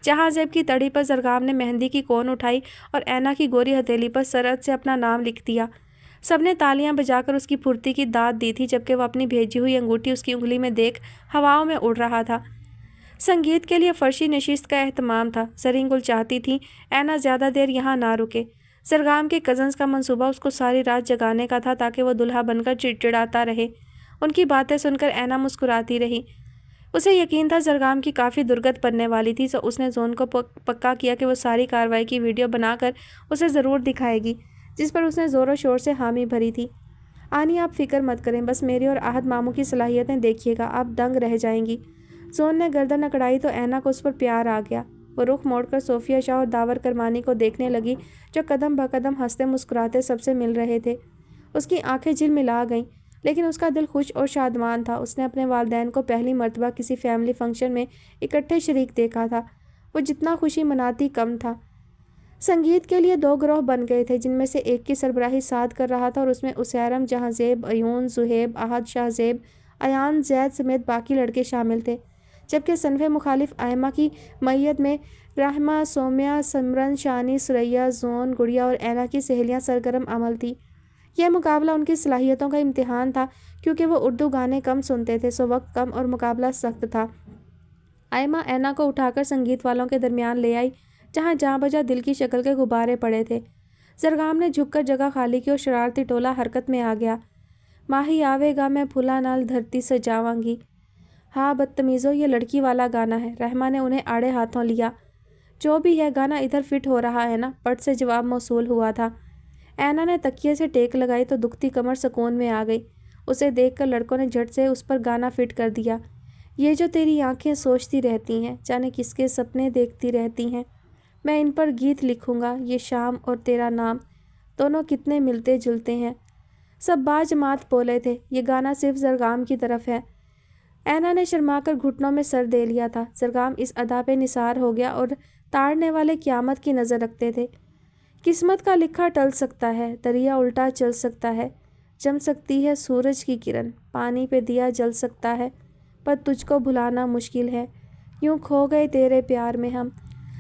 A: جہاں زیب کی تڑی پر زرگام نے مہندی کی کون اٹھائی اور اینا کی گوری ہتھیلی پر سرعت سے اپنا نام لکھ دیا۔ سب نے تالیاں بجا کر اس کی پھرتی کی داد دی تھی، جبکہ وہ اپنی بھیجی ہوئی انگوٹھی اس کی انگلی میں دیکھ ہواؤں میں اڑ رہا تھا۔ سنگیت کے لیے فرشی نشست کا اہتمام تھا۔ زرین گل چاہتی تھی اینا زیادہ دیر یہاں نہ رکے۔ زرگام کے کزنز کا منصوبہ اس کو ساری رات جگانے کا تھا تاکہ وہ دلہا بن کر چڑچڑاتا رہے۔ ان کی باتیں سن کر اینا مسکراتی رہی۔ اسے یقین تھا زرگام کی کافی درگت پڑنے والی تھی، تو اس نے زون کو پکا کیا کہ وہ ساری کارروائی کی ویڈیو بنا کر اسے ضرور دکھائے گی، جس پر اس نے زور و شور سے حامی بھری تھی۔ آنی، آپ فکر مت کریں، بس میری اور احد ماموں کی صلاحیتیں دیکھیے گا، آپ دنگ رہ جائیں گی۔ زون نے گردن اکڑائی تو اینا کو اس پر پیار آ گیا۔ وہ رخ موڑ کر صوفیہ شاہ اور داور کرمانی کو دیکھنے لگی، جو قدم بقدم ہنستے مسکراتے سب سے مل رہے تھے۔ اس کی آنکھیں جھلملا گئیں، لیکن اس کا دل خوش اور شادمان تھا۔ اس نے اپنے والدین کو پہلی مرتبہ کسی فیملی فنکشن میں اکٹھے شریک دیکھا تھا۔ وہ جتنا خوشی مناتی کم تھا۔ سنگیت کے لیے 2 گروہ بن گئے تھے، جن میں سے ایک کی سربراہی سعد کر رہا تھا اور اس میں اسیرم، جہاں زیب، ایون، زہیب، احد، شاہ زیب، ایان، زید سمیت باقی لڑکے شامل تھے، جبکہ صنف مخالف ائمہ کی معیت میں رحمہ، سومیہ، سمرن، شانی، سریا، زون، گڑیا اور اینا کی سہیلیاں سرگرم عمل تھی۔ یہ مقابلہ ان کی صلاحیتوں کا امتحان تھا، کیونکہ وہ اردو گانے کم سنتے تھے، سو وقت کم اور مقابلہ سخت تھا۔ ائمہ اینا کو اٹھا کر سنگیت والوں کے درمیان لے آئی، جہاں جاں بجا دل کی شکل کے غبارے پڑے تھے۔ زرگام نے جھک کر جگہ خالی کی اور شرارتی ٹولہ حرکت میں آ گیا۔ ماہی آوے گا میں پھولا نال دھرتی سجاواں گی۔ ہاں بدتمیزو، یہ لڑکی والا گانا ہے۔ رحمہ نے انہیں آڑے ہاتھوں لیا۔ جو بھی ہے، گانا ادھر فٹ ہو رہا ہے نا؟ پٹ سے جواب موصول ہوا تھا۔ اینا نے تکیے سے ٹیک لگائی تو دکھتی کمر سکون میں آ گئی۔ اسے دیکھ کر لڑکوں نے جھٹ سے اس پر گانا فٹ کر دیا۔ یہ جو تیری آنکھیں سوچتی رہتی ہیں، جانے کس کے سپنے دیکھتی رہتی ہیں، میں ان پر گیت لکھوں گا۔ یہ شام اور تیرا نام دونوں کتنے ملتے جلتے ہیں۔ سب باجماعت بولے تھے، یہ گانا صرف زرگام کی طرف ہے۔ اینا نے شرما کر گھٹنوں میں سر دے لیا تھا۔ زرگام اس ادا پہ نثار ہو گیا اور تاڑنے والے قیامت کی نظر رکھتے تھے۔ قسمت کا لکھا ٹل سکتا ہے، دریا الٹا چل سکتا ہے، جم سکتی ہے سورج کی کرن، پانی پہ دیا جل سکتا ہے، پر تجھ کو بھلانا مشکل ہے، یوں کھو گئے تیرے پیار میں ہم۔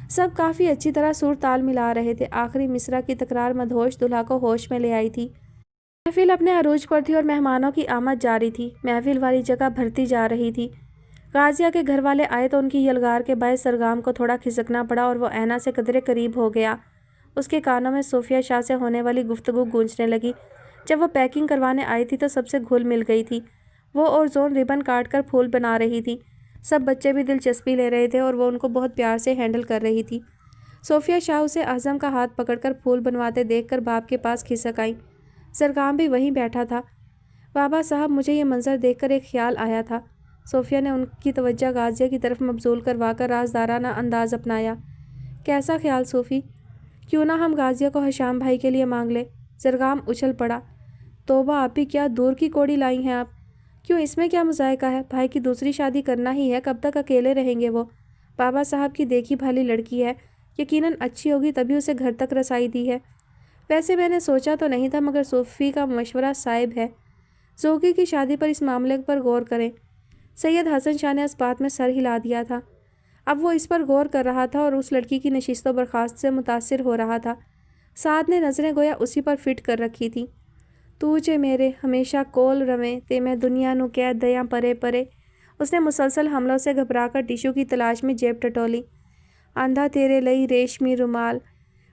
A: سب کافی اچھی طرح سر تال ملا رہے تھے۔ آخری مصرع کی تکرار مدہوش دلہا کو ہوش میں لے آئی تھی۔ محفل اپنے عروج پر تھی اور مہمانوں کی آمد جاری تھی۔ محفل والی جگہ بھرتی جا رہی تھی۔ غازیہ کے گھر والے آئے تو ان کی یلغار کے باعث سرگام کو تھوڑا کھسکنا پڑا اور وہ اینا سے قدرے قریب ہو گیا۔ اس کے کانوں میں صوفیہ شاہ سے ہونے والی گفتگو گونجنے لگی۔ جب وہ پیکنگ کروانے آئی تھی تو سب سے گھل مل گئی تھی۔ وہ اور زون ربن کاٹ کر پھول بنا رہی تھی۔ سب بچے بھی دلچسپی لے رہے تھے اور وہ ان کو بہت پیار سے ہینڈل کر رہی تھی۔ صوفیہ شاہ اسے اعظم کا ہاتھ پکڑ کر پھول بنواتے دیکھ کر باپ کے پاس کھسک آئیں۔ زرگام بھی وہیں بیٹھا تھا۔ بابا صاحب، مجھے یہ منظر دیکھ کر ایک خیال آیا تھا۔ صوفیہ نے ان کی توجہ غازیہ کی طرف مبذول کروا کر رازدارانہ انداز اپنایا۔ کیسا خیال صوفی؟ کیوں نہ ہم غازیہ کو حشام بھائی کے لیے مانگ لیں؟ زرگام اچھل پڑا۔ توبہ آپی، کیا دور کی کوڑی لائی ہیں آپ؟ کیوں، اس میں کیا مذائقہ ہے؟ بھائی کی دوسری شادی کرنا ہی ہے، کب تک اکیلے رہیں گے وہ؟ بابا صاحب کی دیکھی بھالی لڑکی ہے، یقیناً اچھی ہوگی تبھی اسے گھر تک رسائی دی ہے۔ ویسے میں نے سوچا تو نہیں تھا، مگر صوفی کا مشورہ صائب ہے۔ زوگی کی شادی پر اس معاملے پر غور کریں۔ سید حسن شاہ نے اس بات میں سر ہلا دیا تھا۔ اب وہ اس پر غور کر رہا تھا اور اس لڑکی کی نشست و برخاست سے متاثر ہو رہا تھا۔ سعد نے نظریں گویا اسی پر فٹ کر رکھی تھیں۔ تو جے میرے ہمیشہ کول رویں تے میں دنیا نو کہہ دیاں پرے پرے۔ اس نے مسلسل حملوں سے گھبرا کر ٹیشو کی تلاش میں جیب ٹٹولی۔ آندھا تیرے لئی ریشمی رومال۔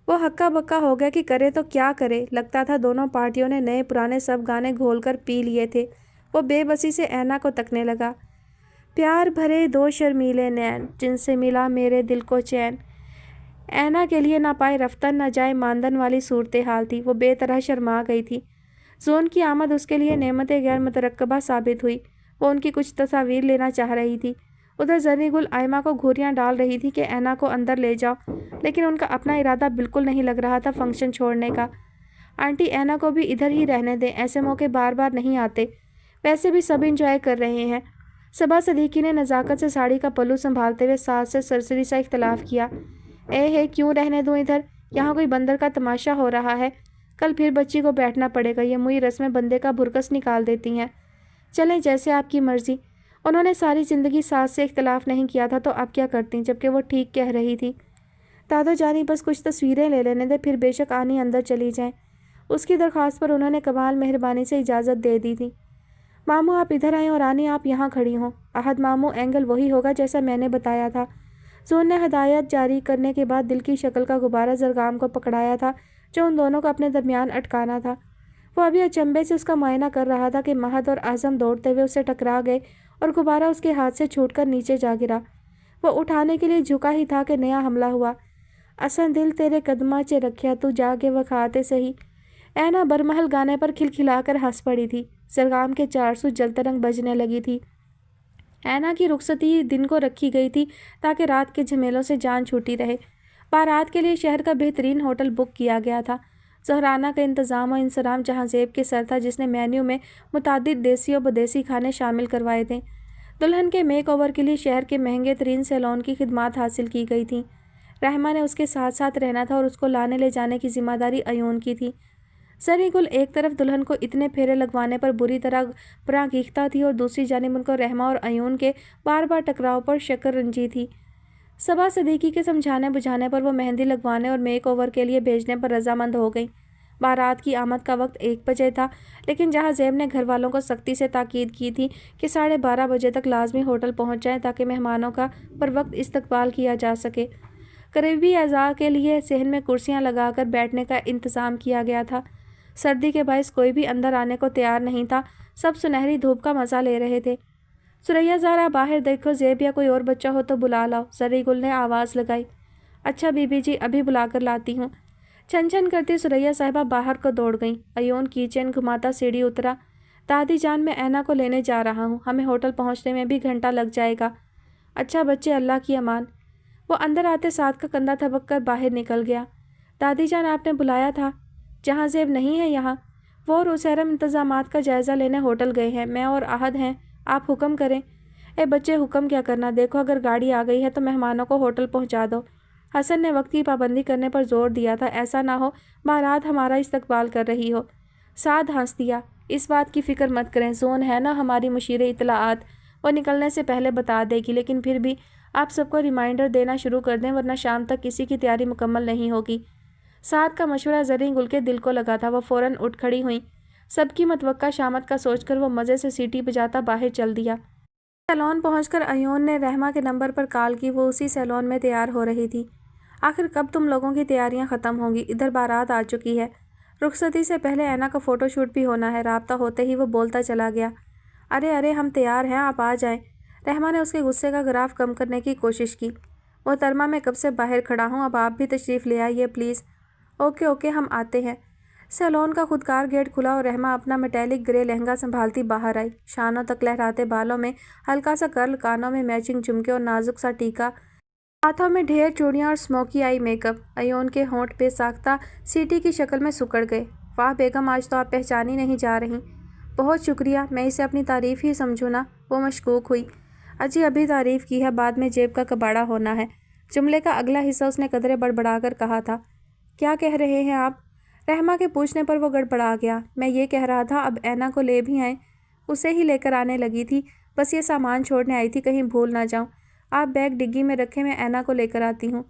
A: وہ ہکا بکا ہو گیا کہ کرے تو کیا کرے۔ لگتا تھا دونوں پارٹیوں نے نئے پرانے سب گانے گھول کر پی لیے تھے۔ وہ بے بسی سے اینا کو تکنے لگا۔ پیار بھرے دو شرمیلے نین، جن سے ملا میرے دل کو چین۔ اینا کے لیے نہ پائے رفتن نہ جائے ماندن والی صورتحال تھی۔ وہ بے طرح شرما گئی تھی۔ زون کی آمد اس کے لیے نعمت غیر مترقبہ ثابت ہوئی۔ وہ ان کی کچھ تصاویر لینا چاہ رہی تھی۔ ادھر زرنی گل آئمہ کو گھوریاں ڈال رہی تھی کہ اینا کو اندر لے جاؤ، لیکن ان کا اپنا ارادہ بالکل نہیں لگ رہا تھا فنکشن چھوڑنے کا۔ آنٹی اینا کو بھی ادھر ہی رہنے دیں، ایسے موقع بار بار نہیں آتے، ویسے بھی سب انجوائے کر رہے ہیں۔ صبا صدیقی نے نزاکت سے ساڑی کا پلو سنبھالتے ہوئے ساس سے سرسری سا اختلاف کیا۔ ہے کیوں رہنے دوں ادھر؟ یہاں کوئی بندر کا تماشا ہو رہا ہے۔ کل پھر بچی کو بیٹھنا پڑے گا، یہ موئی رسمیں بندے کا بھرکس نکال دیتی ہیں۔ چلیں جیسے آپ کی مرضی۔ انہوں نے ساری زندگی ساس سے اختلاف نہیں کیا تھا تو اب کیا کرتی جبکہ وہ ٹھیک کہہ رہی تھی۔ دادا جانی بس کچھ تصویریں لے لینے دے، پھر بے شک آنی اندر چلی جائیں۔ اس کی درخواست پر انہوں نے کمال مہربانی سے اجازت دے دی تھی۔ ماموں آپ ادھر آئیں اور آنی آپ یہاں کھڑی ہوں۔ احد ماموں، اینگل وہی ہوگا جیسا میں نے بتایا تھا۔ زون نے ہدایت جاری کرنے کے بعد دل کی شکل کا غبارہ زرگام کو پکڑایا تھا جو ان دونوں کو اپنے درمیان اٹکانا تھا۔ وہ ابھی اچنبے سے اس کا معائنہ کر رہا تھا کہ مہد اور اعظم دوڑتے ہوئے اسے ٹکرا گئے اور غبارہ اس کے ہاتھ سے چھوٹ کر نیچے جا گرا۔ وہ اٹھانے کے لیے جھکا ہی تھا کہ نیا حملہ ہوا۔ اسن دل تیرے قدماں چے رکھیا تو جا کے وکھاتے سہی۔ اینا برمحل گانے پر کھلکھلا کر ہنس پڑی تھی۔ زرگام کے 400 جلترنگ بجنے لگی تھی۔ اینا کی رخصتی دن کو رکھی گئی تھی تاکہ رات کے جھمیلوں سے جان چھوٹی رہے۔ بارات کے لیے شہر کا بہترین ہوٹل بک کیا گیا تھا۔ زہرانہ کا انتظام و انصرام جہاں زیب کے سر تھا، جس نے مینیو میں متعدد دیسی و بدیسی کھانے شامل کروائے تھے۔ دلہن کے میک اوور کے لیے شہر کے مہنگے ترین سیلون کی خدمات حاصل کی گئی تھیں۔ رحمہ نے اس کے ساتھ ساتھ رہنا تھا اور اس کو لانے لے جانے کی ذمہ داری ایون کی تھی۔ زرعی گل ایک طرف دلہن کو اتنے پھیرے لگوانے پر بری طرح پراگیختہ تھی اور دوسری جانب ان کو رحمہ اور ایون کے بار بار ٹکراؤ پر شکر رنجی تھی۔ صبا صدیقی کے سمجھانے بجھانے پر وہ مہندی لگوانے اور میک اوور کے لیے بھیجنے پر رضامند ہو گئی۔ بارات کی آمد کا وقت 1 بجے تھا، لیکن جہاں زیب نے گھر والوں کو سختی سے تاکید کی تھی کہ 12:30 بجے تک لازمی ہوٹل پہنچ جائیں تاکہ مہمانوں کا پر وقت استقبال کیا جا سکے، قریبی اعضاء کے لیے صحن میں کرسیاں لگا کر بیٹھنے کا انتظام کیا گیا تھا۔ سردی کے باعث کوئی بھی اندر آنے کو تیار نہیں تھا، سب سنہری دھوپ کا مزہ لے رہے تھے۔ ثریا ذرا باہر دیکھو، زیب یا کوئی اور بچہ ہو تو بلا لاؤ، زرعی گل نے آواز لگائی۔ اچھا بی بی جی، ابھی بلا کر لاتی ہوں۔ چھن چھن کرتی ثریا صاحبہ باہر کو دوڑ گئیں۔ ایون کی چین گھماتا سیڑھی اترا۔ دادی جان، میں اینا کو لینے جا رہا ہوں، ہمیں ہوٹل پہنچنے میں بھی گھنٹہ لگ جائے گا۔ اچھا بچے، اللہ کی امان۔ وہ اندر آتے ساتھ کا کندھا تھپک کر باہر نکل گیا۔ دادی جان، آپ نے بلایا تھا؟ جہاں زیب نہیں ہے یہاں، وہ روسیرم انتظامات کا جائزہ لینے ہوٹل گئے ہیں، میں اور احد ہیں، آپ حکم کریں۔ اے بچے، حکم کیا کرنا، دیکھو اگر گاڑی آ گئی ہے تو مہمانوں کو ہوٹل پہنچا دو۔ حسن نے وقت کی پابندی کرنے پر زور دیا تھا، ایسا نہ ہو بارات ہمارا استقبال کر رہی ہو۔ سعد ہنس دیا۔ اس بات کی فکر مت کریں، زون ہے نا ہماری مشیر اطلاعات، وہ نکلنے سے پہلے بتا دے گی، لیکن پھر بھی آپ سب کو ریمائنڈر دینا شروع کر دیں ورنہ شام تک کسی کی تیاری مکمل نہیں ہوگی۔ سعد کا مشورہ زرعی گل کے دل کو لگا تھا، وہ فوراً اٹھ کھڑی ہوئیں۔ سب کی متوقع شامت کا سوچ کر وہ مزے سے سیٹی بجاتا باہر چل دیا۔ سیلون پہنچ کر ایون نے رحمہ کے نمبر پر کال کی، وہ اسی سیلون میں تیار ہو رہی تھی۔ آخر کب تم لوگوں کی تیاریاں ختم ہوں گی؟ ادھر بارات آ چکی ہے، رخصتی سے پہلے اینا کا فوٹو شوٹ بھی ہونا ہے۔ رابطہ ہوتے ہی وہ بولتا چلا گیا۔ ارے ہم تیار ہیں، آپ آ جائیں۔ رحمہ نے اس کے غصے کا گراف کم کرنے کی کوشش کی۔ محترمہ، میں کب سے باہر کھڑا ہوں، اب آپ بھی تشریف لے آئیے پلیز۔ اوکے ہم آتے ہیں۔ سیلون کا خودکار گیٹ کھلا اور رحمہ اپنا میٹیلک گرے لہنگا سنبھالتی باہر آئی، شانوں تک لہراتے بالوں میں ہلکا سا کرل، کانوں میں میچنگ جھمکے اور نازک سا ٹیکا، ہاتھوں میں ڈھیر چوڑیاں اور smoky I make up. Even کے ہونٹ بے ساختہ سیٹی کی شکل میں سکڑ گئے۔ واہ بیگم، آج تو آپ پہچانی نہیں جا رہی۔ بہت شکریہ، میں اسے اپنی تعریف ہی سمجھوں نا، وہ مشکوک ہوئی۔ اجی ابھی تعریف کی ہے، بعد میں جیب کا کباڑا ہونا ہے۔ جملے کا اگلا حصہ اس نے قدرے بڑبڑا کر کہا تھا۔ کیا کہہ رہے ہیں آپ؟ رحمہ کے پوچھنے پر وہ گڑبڑا گیا۔ میں یہ کہہ رہا تھا اب اینا کو لے بھی آئیں، اسے ہی لے کر آنے لگی تھی، بس یہ سامان چھوڑنے آئی تھی، کہیں بھول نہ جاؤں۔ آپ بیگ ڈگی میں رکھیں، میں اینا کو لے کر آتی ہوں۔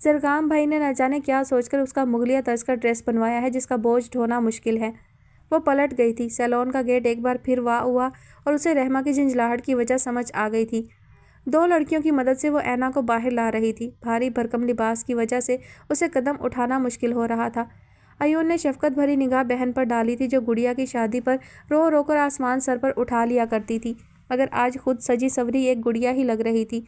A: زرگام بھائی نے نہ جانے کیا سوچ کر اس کا مغلیہ طرز کا ڈریس بنوایا ہے جس کا بوجھ ڈھونا مشکل ہے۔ وہ پلٹ گئی تھی۔ سیلون کا گیٹ ایک بار پھر واہ ہوا اور اسے رحمہ کی جھنجھلاہٹ کی وجہ سمجھ آ گئی تھی۔ دو لڑکیوں کی مدد سے وہ اینا کو باہر لا رہی تھی۔ بھاری بھرکم لباس کی وجہ سے اسے قدم اٹھانا مشکل ہو رہا تھا۔ ایون نے شفقت بھری نگاہ بہن پر ڈالی تھی جو گڑیا کی شادی پر رو رو کر آسمان سر پر اٹھا لیا کرتی تھی، مگر آج خود سجی سوری ایک گڑیا ہی لگ رہی تھی۔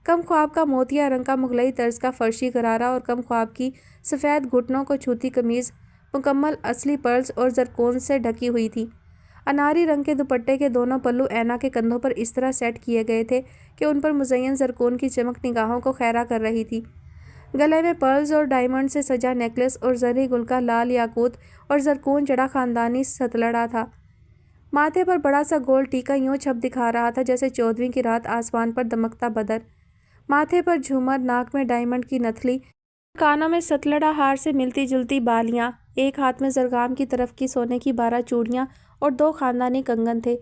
A: کم خواب کا موتیا رنگ کا مغلئی طرز کا فرشی غرارہ اور کم خواب کی سفید گھٹنوں کو چھوتی قمیض مکمل اصلی پرلز اور زرکون سے ڈھکی ہوئی تھی۔ اناری رنگ کے دوپٹے کے دونوں پلو اینا کے کندھوں پر اس طرح سیٹ کیے گئے تھے کہ ان پر مزین زرکون کی چمک نگاہوں کو خیرہ کر رہی تھی۔ گلے میں پرلز اور ڈائمنڈ سے سجا نیکلس اور زرعی گل کا لال یاقوت اور زرکون جڑا خاندانی ستلڑا تھا۔ ماتھے پر بڑا سا گول ٹیکا یوں چھپ دکھا رہا تھا جیسے 14ویں کی رات آسمان پر دمکتا بدر۔ ماتھے پر جھومر، ناک میں ڈائمنڈ کی نتھلی، کانوں میں ستلڑا ہار سے ملتی جلتی بالیاں، ایک ہاتھ میں زرگام کی طرف کی سونے کی 12 چوڑیاں اور 2 خاندانی کنگن تھے،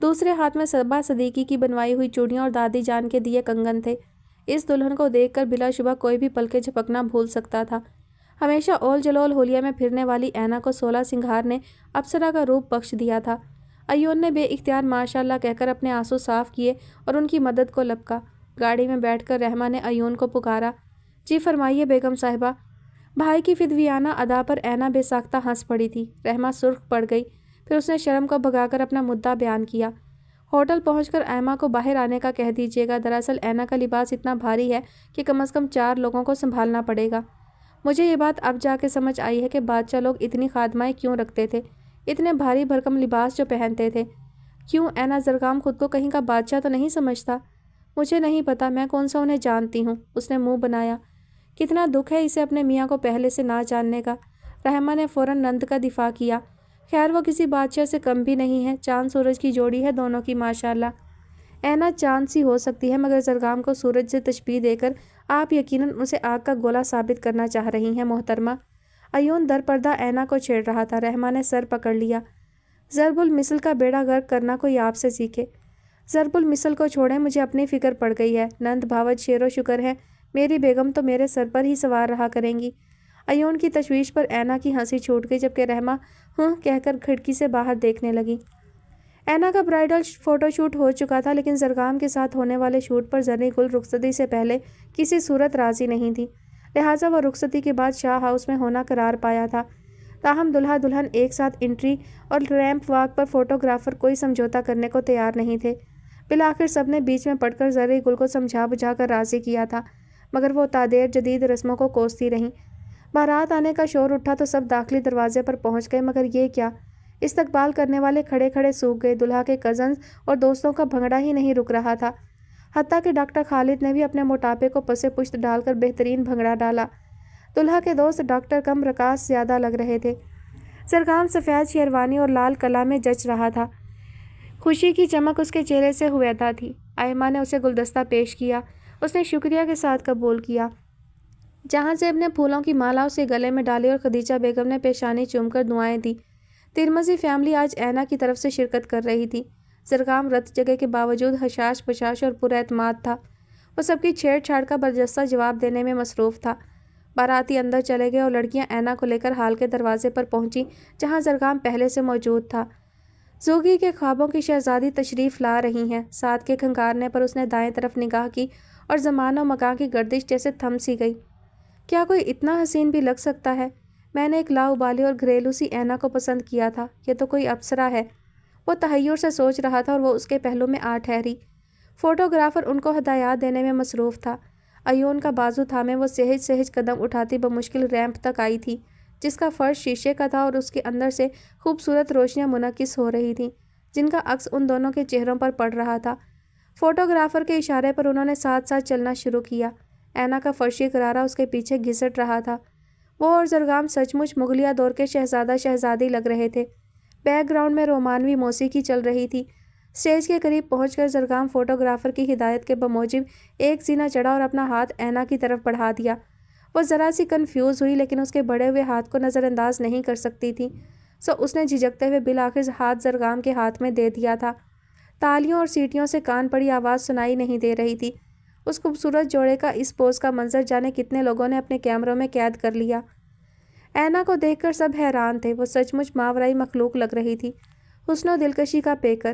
A: دوسرے ہاتھ میں صبا صدیقی کی بنوائی ہوئی چوڑیاں اور دادی جان کے دیے کنگن تھے۔ اس دلہن کو دیکھ کر بلا شبہ کوئی بھی پلکیں جھپکنا بھول سکتا تھا۔ ہمیشہ اول جلول ہولیا میں پھرنے والی اینا کو 16 سنگھار نے اپسرا کا روپ بخش دیا تھا۔ ایون نے بے اختیار ماشاءاللہ کہہ کر اپنے آنسو صاف کیے اور ان کی مدد کو لپکا۔ گاڑی میں بیٹھ کر رحمہ نے ایون کو پکارا۔ جی فرمائیے بیگم صاحبہ۔ بھائی کی فدویانہ ادا پر اینا بے ساختہ ہنس پڑی تھی۔ رحمہ سرخ پڑ گئی، پھر اس نے شرم کو بھگا کر اپنا مدعا بیان کیا۔ ہوٹل پہنچ کر ایما کو باہر آنے کا کہہ دیجیے گا، دراصل اینا کا لباس اتنا بھاری ہے کہ کم از کم 4 لوگوں کو سنبھالنا پڑے گا۔ مجھے یہ بات اب جا کے سمجھ آئی ہے کہ بادشاہ لوگ اتنی خادمائیں کیوں رکھتے تھے، اتنے بھاری بھرکم لباس جو پہنتے تھے۔ کیوں اینا زرگام خود کو کہیں کا بادشاہ تو نہیں سمجھتا؟ مجھے نہیں پتا، میں کون سا انہیں جانتی ہوں، اس نے منہ بنایا۔ کتنا دکھ ہے اسے اپنے میاں کو پہلے سے نہ جاننے کا۔ رحمہ نے فوراً نند کا دفاع کیا۔ خیر وہ کسی بادشاہ سے کم بھی نہیں ہے، چاند سورج کی جوڑی ہے دونوں کی ماشاءاللہ۔ اینا چاند سی ہو سکتی ہے مگر زرگام کو سورج سے تشبیہ دے کر آپ یقیناً اسے آگ کا گولا ثابت کرنا چاہ رہی ہیں محترمہ۔ ایون در پردہ اینا کو چھیڑ رہا تھا۔ رحمہ نے سر پکڑ لیا۔ ضرب المثل کا بیڑا غرق کرنا کوئی آپ سے سیکھے۔ ضرب المثل کو چھوڑیں، مجھے اپنی فکر پڑ گئی ہے۔ نند بھاوت شیر و شکر ہے، میری بیگم تو میرے سر پر ہی سوار رہا کریں گی۔ ایون کی تشویش پر اینا کی ہنسی چھوٹ گئی جبکہ رحمہ ہوں کہہ کر کھڑکی سے باہر دیکھنے لگی۔ اینا کا برائیڈل فوٹو شوٹ ہو چکا تھا لیکن زرگام کے ساتھ ہونے والے شوٹ پر زرعی گل رخصتی سے پہلے کسی صورت راضی نہیں تھی۔ لہٰذا وہ رخصتی کے بعد شاہ ہاؤس میں ہونا قرار پایا تھا۔ تاہم دلہا دلہن ایک ساتھ انٹری اور ریمپ واک پر فوٹوگرافر کوئی سمجھوتا کرنے کو تیار نہیں تھے۔ بالآخر سب نے بیچ میں پڑ کر زرعی گل کو سمجھا بجھا کر راضی کیا تھا، مگر وہ تادیر جدید رسموں کو کوستی رہیں۔ بارات آنے کا شور اٹھا تو سب داخلی دروازے پر پہنچ گئے، مگر یہ کیا! استقبال کرنے والے کھڑے کھڑے سوکھ گئے۔ دلہا کے کزنز اور دوستوں کا بھنگڑا ہی نہیں رک رہا تھا، حتیٰ کہ ڈاکٹر خالد نے بھی اپنے موٹاپے کو پسے پشت ڈال کر بہترین بھنگڑا ڈالا۔ دلہا کے دوست ڈاکٹر کم رقاص زیادہ لگ رہے تھے۔ زرگام سفید شیروانی اور لال کلا میں جچ رہا تھا، خوشی کی چمک اس کے چہرے سے ہویدا تھی۔ آئمہ نے اسے گلدستہ پیش کیا، اس نے شکریہ کے ساتھ قبول کیا۔ جہاں زیب نے پھولوں کی مالا اسے گلے میں ڈالی اور خدیجہ بیگم نے پیشانی چوم کر دعائیں دی۔ ترمذی فیملی آج اینا کی طرف سے شرکت کر رہی تھی۔ زرگام رت جگہ کے باوجود حشاش بشاش اور پراعتماد تھا۔ وہ سب کی چھیڑ چھاڑ کا برجستہ جواب دینے میں مصروف تھا۔ باراتی اندر چلے گئے اور لڑکیاں اینا کو لے کر ہال کے دروازے پر پہنچی، جہاں زرگام پہلے سے موجود تھا۔ زوگی کے خوابوں کی شہزادی تشریف لا رہی ہیں۔ ساتھ کے کھنکارنے پر اس نے دائیں طرف نگاہ کی اور زمان و مکان کی گردش جیسے تھم سی گئی۔ کیا کوئی اتنا حسین بھی لگ سکتا ہے؟ میں نے ایک لاؤبالی اور گھریلو سی اینا کو پسند کیا تھا، یہ تو کوئی اپسرا ہے۔ وہ تحیر سے سوچ رہا تھا اور وہ اس کے پہلو میں آ ٹھہری۔ فوٹوگرافر ان کو ہدایات دینے میں مصروف تھا۔ ایون کا بازو تھامے وہ سہج سہج قدم اٹھاتی بمشکل ریمپ تک آئی تھی، جس کا فرش شیشے کا تھا اور اس کے اندر سے خوبصورت روشنیاں منعکس ہو رہی تھیں، جن کا عکس ان دونوں کے چہروں پر پڑ رہا تھا۔ فوٹوگرافر کے اشارے پر انہوں نے ساتھ ساتھ چلنا شروع کیا۔ اینا کا فرشی غرارہ اس کے پیچھے گھسٹ رہا تھا۔ وہ اور زرگام سچ مچ مغلیہ دور کے شہزادہ شہزادی لگ رہے تھے۔ بیک گراؤنڈ میں رومانوی موسیقی چل رہی تھی۔ اسٹیج کے قریب پہنچ کر زرگام فوٹوگرافر کی ہدایت کے بموجب ایک زینہ چڑھا اور اپنا ہاتھ اینا کی طرف بڑھا دیا۔ وہ ذرا سی کنفیوز ہوئی، لیکن اس کے بڑھے ہوئے ہاتھ کو نظر انداز نہیں کر سکتی تھی، سو اس نے جھجکتے ہوئے بالآخر ہاتھ زرگام کے ہاتھ میں دے دیا تھا۔ تالیوں اور سیٹیوں سے کان پڑی آواز سنائی نہیں دے رہی تھی۔ اس خوبصورت جوڑے کا اس پوز کا منظر جانے کتنے لوگوں نے اپنے کیمروں میں قید کر لیا۔ اینا کو دیکھ کر سب حیران تھے۔ وہ سچ مچ ماورائی مخلوق لگ رہی تھی، حسن و دلکشی کا پیکر۔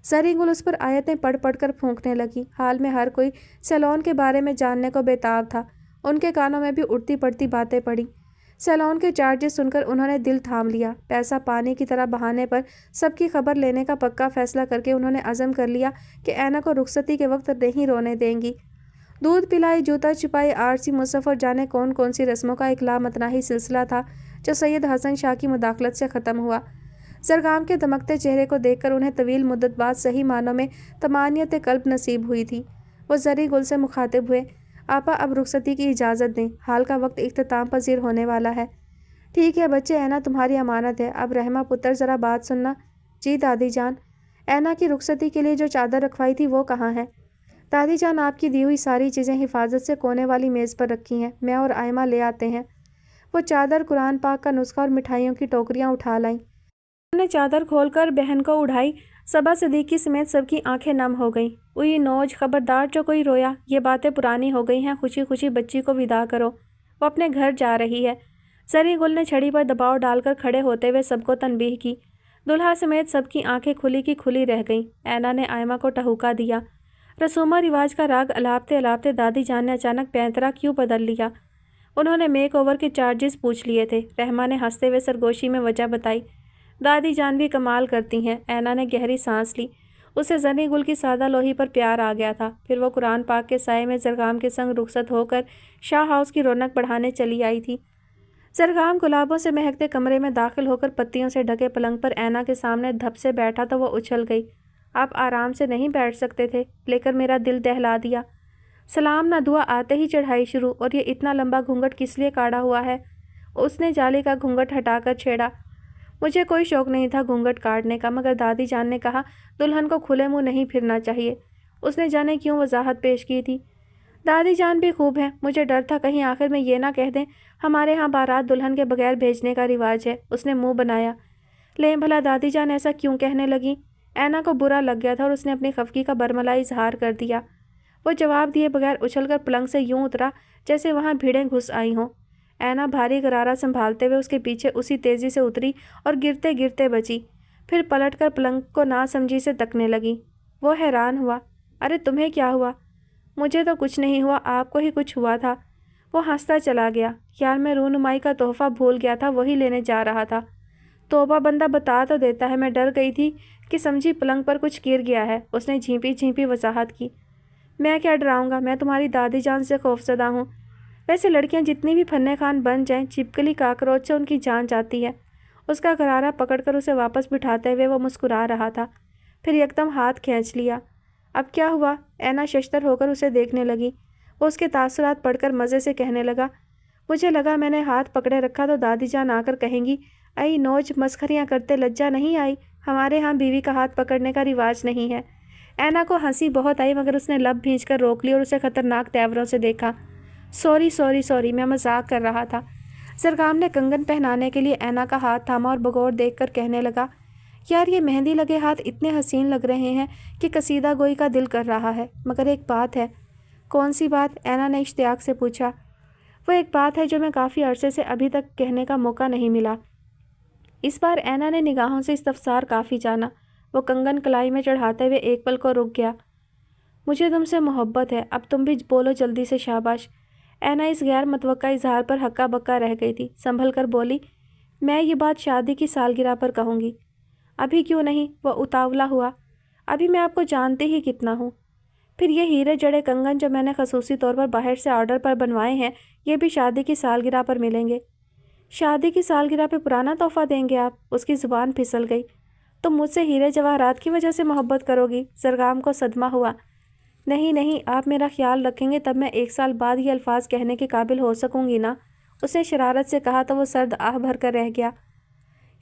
A: زرعی گل اس پر آیتیں پڑھ پڑھ کر پھونکنے لگی۔ حال میں ہر کوئی سیلون کے بارے میں جاننے کو بےتاب تھا۔ ان کے کانوں میں بھی اڑتی پڑتی باتیں پڑیں۔ سیلون کے چارجز سن کر انہوں نے دل تھام لیا۔ پیسہ پانی کی طرح بہانے پر سب کی خبر لینے کا پکا فیصلہ کر کے انہوں نے عزم کر لیا کہ اینا کو رخصتی کے وقت نہیں رونے دیں گی۔ دودھ پلائی، جوتا چھپائی، آرسی مصحف اور جانے کون کون سی رسموں کا ایک لامتناہی سلسلہ تھا جو سید حسن شاہ کی مداخلت سے ختم ہوا۔ زرگام کے دمکتے چہرے کو دیکھ کر انہیں طویل مدت بعد صحیح معنوں میں طمانینت قلب نصیب ہوئی تھی۔ وہ زرعی گل سے مخاطب ہوئے، آپا اب رخصتی کی اجازت دیں، حال کا وقت اختتام پذیر ہونے والا ہے۔ ٹھیک ہے بچے، اینا تمہاری امانت ہے۔ اب رحمہ پتر ذرا بات سننا۔ جی دادی جان، اینا کی رخصتی کے لیے جو چادر رکھوائی تھی وہ کہاں ہے؟ دادی جان، آپ کی دی ہوئی ساری چیزیں حفاظت سے کونے والی میز پر رکھی ہیں، میں اور آئمہ لے آتے ہیں۔ وہ چادر، قرآن پاک کا نسخہ اور مٹھائیوں کی ٹوکریاں اٹھا لائیں۔ انہوں نے چادر کھول کر بہن کو اڑھائی۔ صبا صدیقی سمیت سب کی آنکھیں نم ہو گئیں۔ اوئی نوج، خبردار جو کوئی رویا، یہ باتیں پرانی ہو گئی ہیں، خوشی خوشی بچی کو ودا کرو، وہ اپنے گھر جا رہی ہے۔ زرعی گل نے چھڑی پر دباؤ ڈال کر کھڑے ہوتے ہوئے سب کو تنبیہ کی۔ دلہا سمیت سب کی آنکھیں کھلی کی کھلی رہ گئیں۔ اینا نے آئمہ کو ٹہوکا دیا۔ رسوم و رواج کا راگ الاپتے الاپتے دادی جان نے اچانک پینترا کیوں بدل لیا؟ انہوں نے میک اوور کے چارجز پوچھ لیے تھے۔ رحمہ نے ہنستے ہوئے سرگوشی میں وجہ بتائی۔ دادی جان بھی کمال کرتی ہیں۔ اینا نے گہری سانس لی۔ اسے زرعی گل کی سادہ لوہی پر پیار آ گیا تھا۔ پھر وہ قرآن پاک کے سائے میں زرگام کے سنگ رخصت ہو کر شاہ ہاؤس کی رونق بڑھانے چلی آئی تھی۔ زرگام گلابوں سے مہکتے کمرے میں داخل ہو کر پتیوں سے ڈھکے پلنگ پر اینا کے سامنے دھپ سے بیٹھا تو وہ اچھل گئی۔ آپ آرام سے نہیں بیٹھ سکتے تھے؟ لے کر میرا دل دہلا دیا۔ سلام نہ دعا آتے ہی چڑھائی شروع، اور یہ اتنا لمبا گھونگھٹ کس لیے کاڑھا ہوا ہے؟ اس نے جالی کا گھونگھٹ ہٹا کر چھیڑا۔ مجھے کوئی شوق نہیں تھا گھونگھٹ کاٹنے کا، مگر دادی جان نے کہا دلہن کو کھلے منہ نہیں پھرنا چاہیے۔ اس نے جانے کیوں وضاحت پیش کی تھی۔ دادی جان بھی خوب ہیں، مجھے ڈر تھا کہیں آخر میں یہ نہ کہہ دیں ہمارے ہاں بارات دلہن کے بغیر بھیجنے کا رواج ہے۔ اس نے منہ بنایا۔ لیں بھلا دادی جان ایسا کیوں کہنے لگی؟ اینا کو برا لگ گیا تھا اور اس نے اپنی خفگی کا برملا اظہار کر دیا۔ وہ جواب دیے بغیر اچھل کر پلنگ سے یوں اترا جیسے وہاں بھیڑیں گھس آئی ہوں۔ اینا بھاری غرارہ سنبھالتے ہوئے اس کے پیچھے اسی تیزی سے اتری اور گرتے گرتے بچی، پھر پلٹ کر پلنگ کو ناسمجھی سے تکنے لگی۔ وہ حیران ہوا۔ ارے تمہیں کیا ہوا؟ مجھے تو کچھ نہیں ہوا، آپ کو ہی کچھ ہوا تھا۔ وہ ہنستا چلا گیا۔ یار میں رونمائی کا تحفہ بھول گیا تھا، وہی لینے جا رہا تھا۔ توبہ بندہ بتا تو دیتا ہے، میں ڈر گئی تھی کہ سمجھی پلنگ پر کچھ گر گیا ہے، اس نے جھینپی جھینپی وضاحت کی۔ میں کیا ڈراؤں گا، میں تمہاری دادی جان سے خوفزدہ ہوں۔ ویسے لڑکیاں جتنی بھی فنے خان بن جائیں، چپکلی کاکروچ سے ان کی جان جاتی ہے۔ اس کا غرارہ پکڑ کر اسے واپس بٹھاتے ہوئے وہ مسکرا رہا تھا، پھر یکدم ہاتھ کھینچ لیا۔ اب کیا ہوا؟ اینا ششتر ہو کر اسے دیکھنے لگی۔ وہ اس کے تاثرات پڑھ کر مزے سے کہنے لگا، مجھے لگا میں نے ہاتھ پکڑے رکھا تو دادی جان آ کر کہیں گی، ائی نوج مسخریاں کرتے لجا نہیں آئی، ہمارے ہاں بیوی کا ہاتھ پکڑنے کا رواج نہیں ہے۔ اینا کو ہنسی بہت آئی مگر اس نے لب بھینچ کر روک لی اور اسے خطرناک تیوروں سے دیکھا۔ سوری، میں مذاق کر رہا تھا۔ زرگام نے کنگن پہنانے کے لیے اینا کا ہاتھ تھاما اور بغور دیکھ کر کہنے لگا، یار یہ مہندی لگے ہاتھ اتنے حسین لگ رہے ہیں کہ قصیدہ گوئی کا دل کر رہا ہے، مگر ایک بات ہے۔ کون سی بات؟ اینا نے اشتیاق سے پوچھا۔ وہ ایک بات ہے جو میں کافی عرصے سے ابھی تک کہنے کا موقع نہیں ملا۔ اس بار اینا نے نگاہوں سے استفسار کافی جانا۔ وہ کنگن کلائی میں چڑھاتے ہوئے ایک پل کو رک گیا۔ مجھے تم سے محبت ہے، اب تم بھی بولو جلدی سے، شاباش۔ اینا اس غیر متوقع اظہار پر ہکا بکا رہ گئی تھی، سنبھل کر بولی، میں یہ بات شادی کی سالگرہ پر کہوں گی۔ ابھی کیوں نہیں؟ وہ اتاولا ہوا۔ ابھی میں آپ کو جانتے ہی کتنا ہوں۔ پھر یہ ہیرے جڑے کنگن جو میں نے خصوصی طور پر باہر سے آرڈر پر بنوائے ہیں، یہ بھی شادی کی سالگرہ پر ملیں گے۔ شادی کی سالگرہ پہ پرانا تحفہ دیں گے آپ؟ اس کی زبان پھسل گئی۔ تم مجھ سے ہیرے جواہرات کی وجہ سے محبت کرو گی؟ زرگام کو صدمہ ہوا۔ نہیں، آپ میرا خیال رکھیں گے تب میں 1 سال بعد یہ الفاظ کہنے کے قابل ہو سکوں گی نا؟ اس نے شرارت سے کہا تو وہ سرد آہ بھر کر رہ گیا۔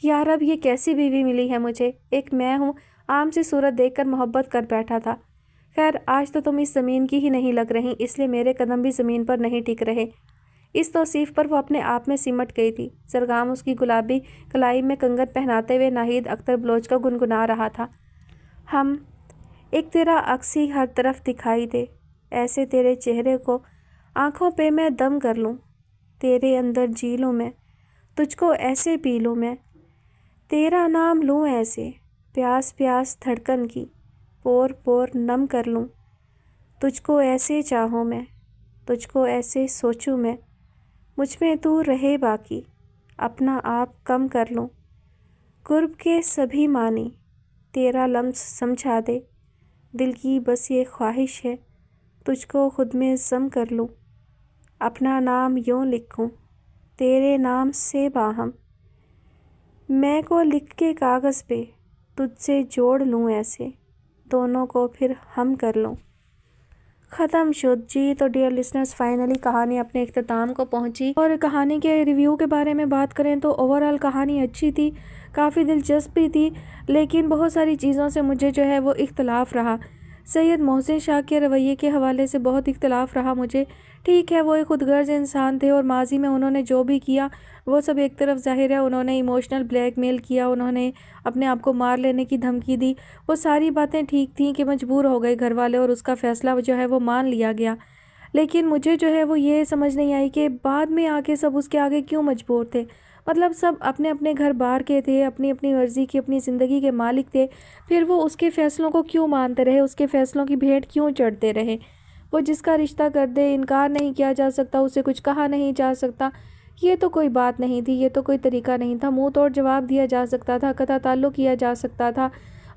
A: یار اب یہ کیسی بیوی ملی ہے مجھے، ایک میں ہوں عام سی صورت دیکھ کر محبت کر بیٹھا تھا۔ خیر آج تو تم اس زمین کی ہی نہیں لگ رہی، اس لیے میرے قدم بھی زمین پر نہیں ٹک رہے۔ اس توصیف پر وہ اپنے آپ میں سمٹ گئی تھی۔ زرگام اس کی گلابی کلائی میں کنگن پہناتے ہوئے ناہید اختر بلوچ کا گنگنا رہا تھا۔ ہم ایک تیرا عکس ہی ہر طرف دکھائی دے، ایسے تیرے چہرے کو آنکھوں پہ میں دم کر لوں، تیرے اندر جی لوں میں، تجھ کو ایسے پی لوں میں، تیرا نام لوں ایسے، پیاس پیاس دھڑکن کی، پور پور نم کر لوں، تجھ کو ایسے چاہوں میں، تجھ کو ایسے سوچوں میں، مجھ میں تو رہے باقی، اپنا آپ کم کر لوں، قرب کے سبھی معنی تیرا لمس سمجھا دے، دل کی بس یہ خواہش ہے تجھ کو خود میں ضم کر لوں، اپنا نام یوں لکھوں تیرے نام سے باہم، میں کو لکھ کے کاغذ پہ تجھ سے جوڑ لوں ایسے، دونوں کو پھر ہم کر لوں۔ ختم شد جی۔ تو ڈیئر لسنرز فائنلی کہانی اپنے اختتام کو پہنچی، اور کہانی کے ریویو کے بارے میں بات کریں تو اوورآل کہانی اچھی تھی، کافی دلچسپ بھی تھی، لیکن بہت ساری چیزوں سے مجھے جو ہے وہ اختلاف رہا۔ سید محسن شاہ کے رویے کے حوالے سے بہت اختلاف رہا مجھے۔ ٹھیک ہے وہ ایک خود غرض انسان تھے اور ماضی میں انہوں نے جو بھی کیا وہ سب ایک طرف ظاہر ہے، انہوں نے ایموشنل بلیک میل کیا، انہوں نے اپنے آپ کو مار لینے کی دھمکی دی، وہ ساری باتیں ٹھیک تھیں کہ مجبور ہو گئے گھر والے اور اس کا فیصلہ جو ہے وہ مان لیا گیا، لیکن مجھے جو ہے وہ یہ سمجھ نہیں آئی کہ بعد میں آ کے سب اس کے آگے کیوں مجبور تھے۔ مطلب سب اپنے اپنے گھر بار کے تھے، اپنی اپنی مرضی کی اپنی زندگی کے مالک تھے، پھر وہ اس کے فیصلوں کو کیوں مانتے رہے، اس کے فیصلوں کی بھیٹ کیوں چڑھتے رہے؟ وہ جس کا رشتہ کر دے انکار نہیں کیا جا سکتا، اسے کچھ کہا نہیں جا سکتا، یہ تو کوئی بات نہیں تھی، یہ تو کوئی طریقہ نہیں تھا، منہ توڑ جواب دیا جا سکتا تھا، قطع تعلق کیا جا سکتا تھا،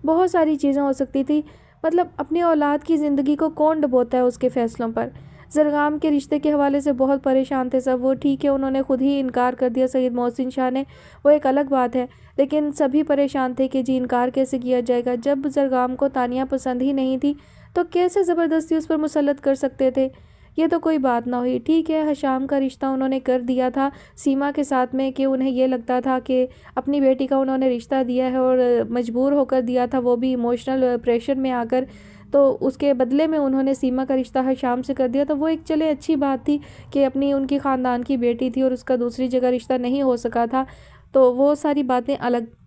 A: بہت ساری چیزیں ہو سکتی تھی۔ مطلب اپنی اولاد کی زندگی کو کون ڈبوتا ہے اس کے فیصلوں پر؟ زرگام کے رشتے کے حوالے سے بہت پریشان تھے سب، وہ ٹھیک ہے انہوں نے خود ہی انکار کر دیا سید محسن شاہ نے، وہ ایک الگ بات ہے، لیکن سبھی پریشان تھے کہ جی انکار کیسے کیا جائے گا؟ جب زرگام کو تانیہ پسند ہی نہیں تھی تو کیسے زبردستی اس پر مسلط کر سکتے تھے؟ یہ تو کوئی بات نہ ہوئی۔ ٹھیک ہے حشام کا رشتہ انہوں نے کر دیا تھا سیما کے ساتھ میں، کہ انہیں یہ لگتا تھا کہ اپنی بیٹی کا انہوں نے رشتہ دیا ہے اور مجبور ہو کر دیا تھا، وہ بھی ایموشنل پریشر میں آ کر، تو اس کے بدلے میں انہوں نے سیما کا رشتہ حشام سے کر دیا، تو وہ ایک چلے اچھی بات تھی کہ اپنی ان کی خاندان کی بیٹی تھی اور اس کا دوسری جگہ رشتہ نہیں ہو سکا تھا، تو وہ ساری باتیں الگ۔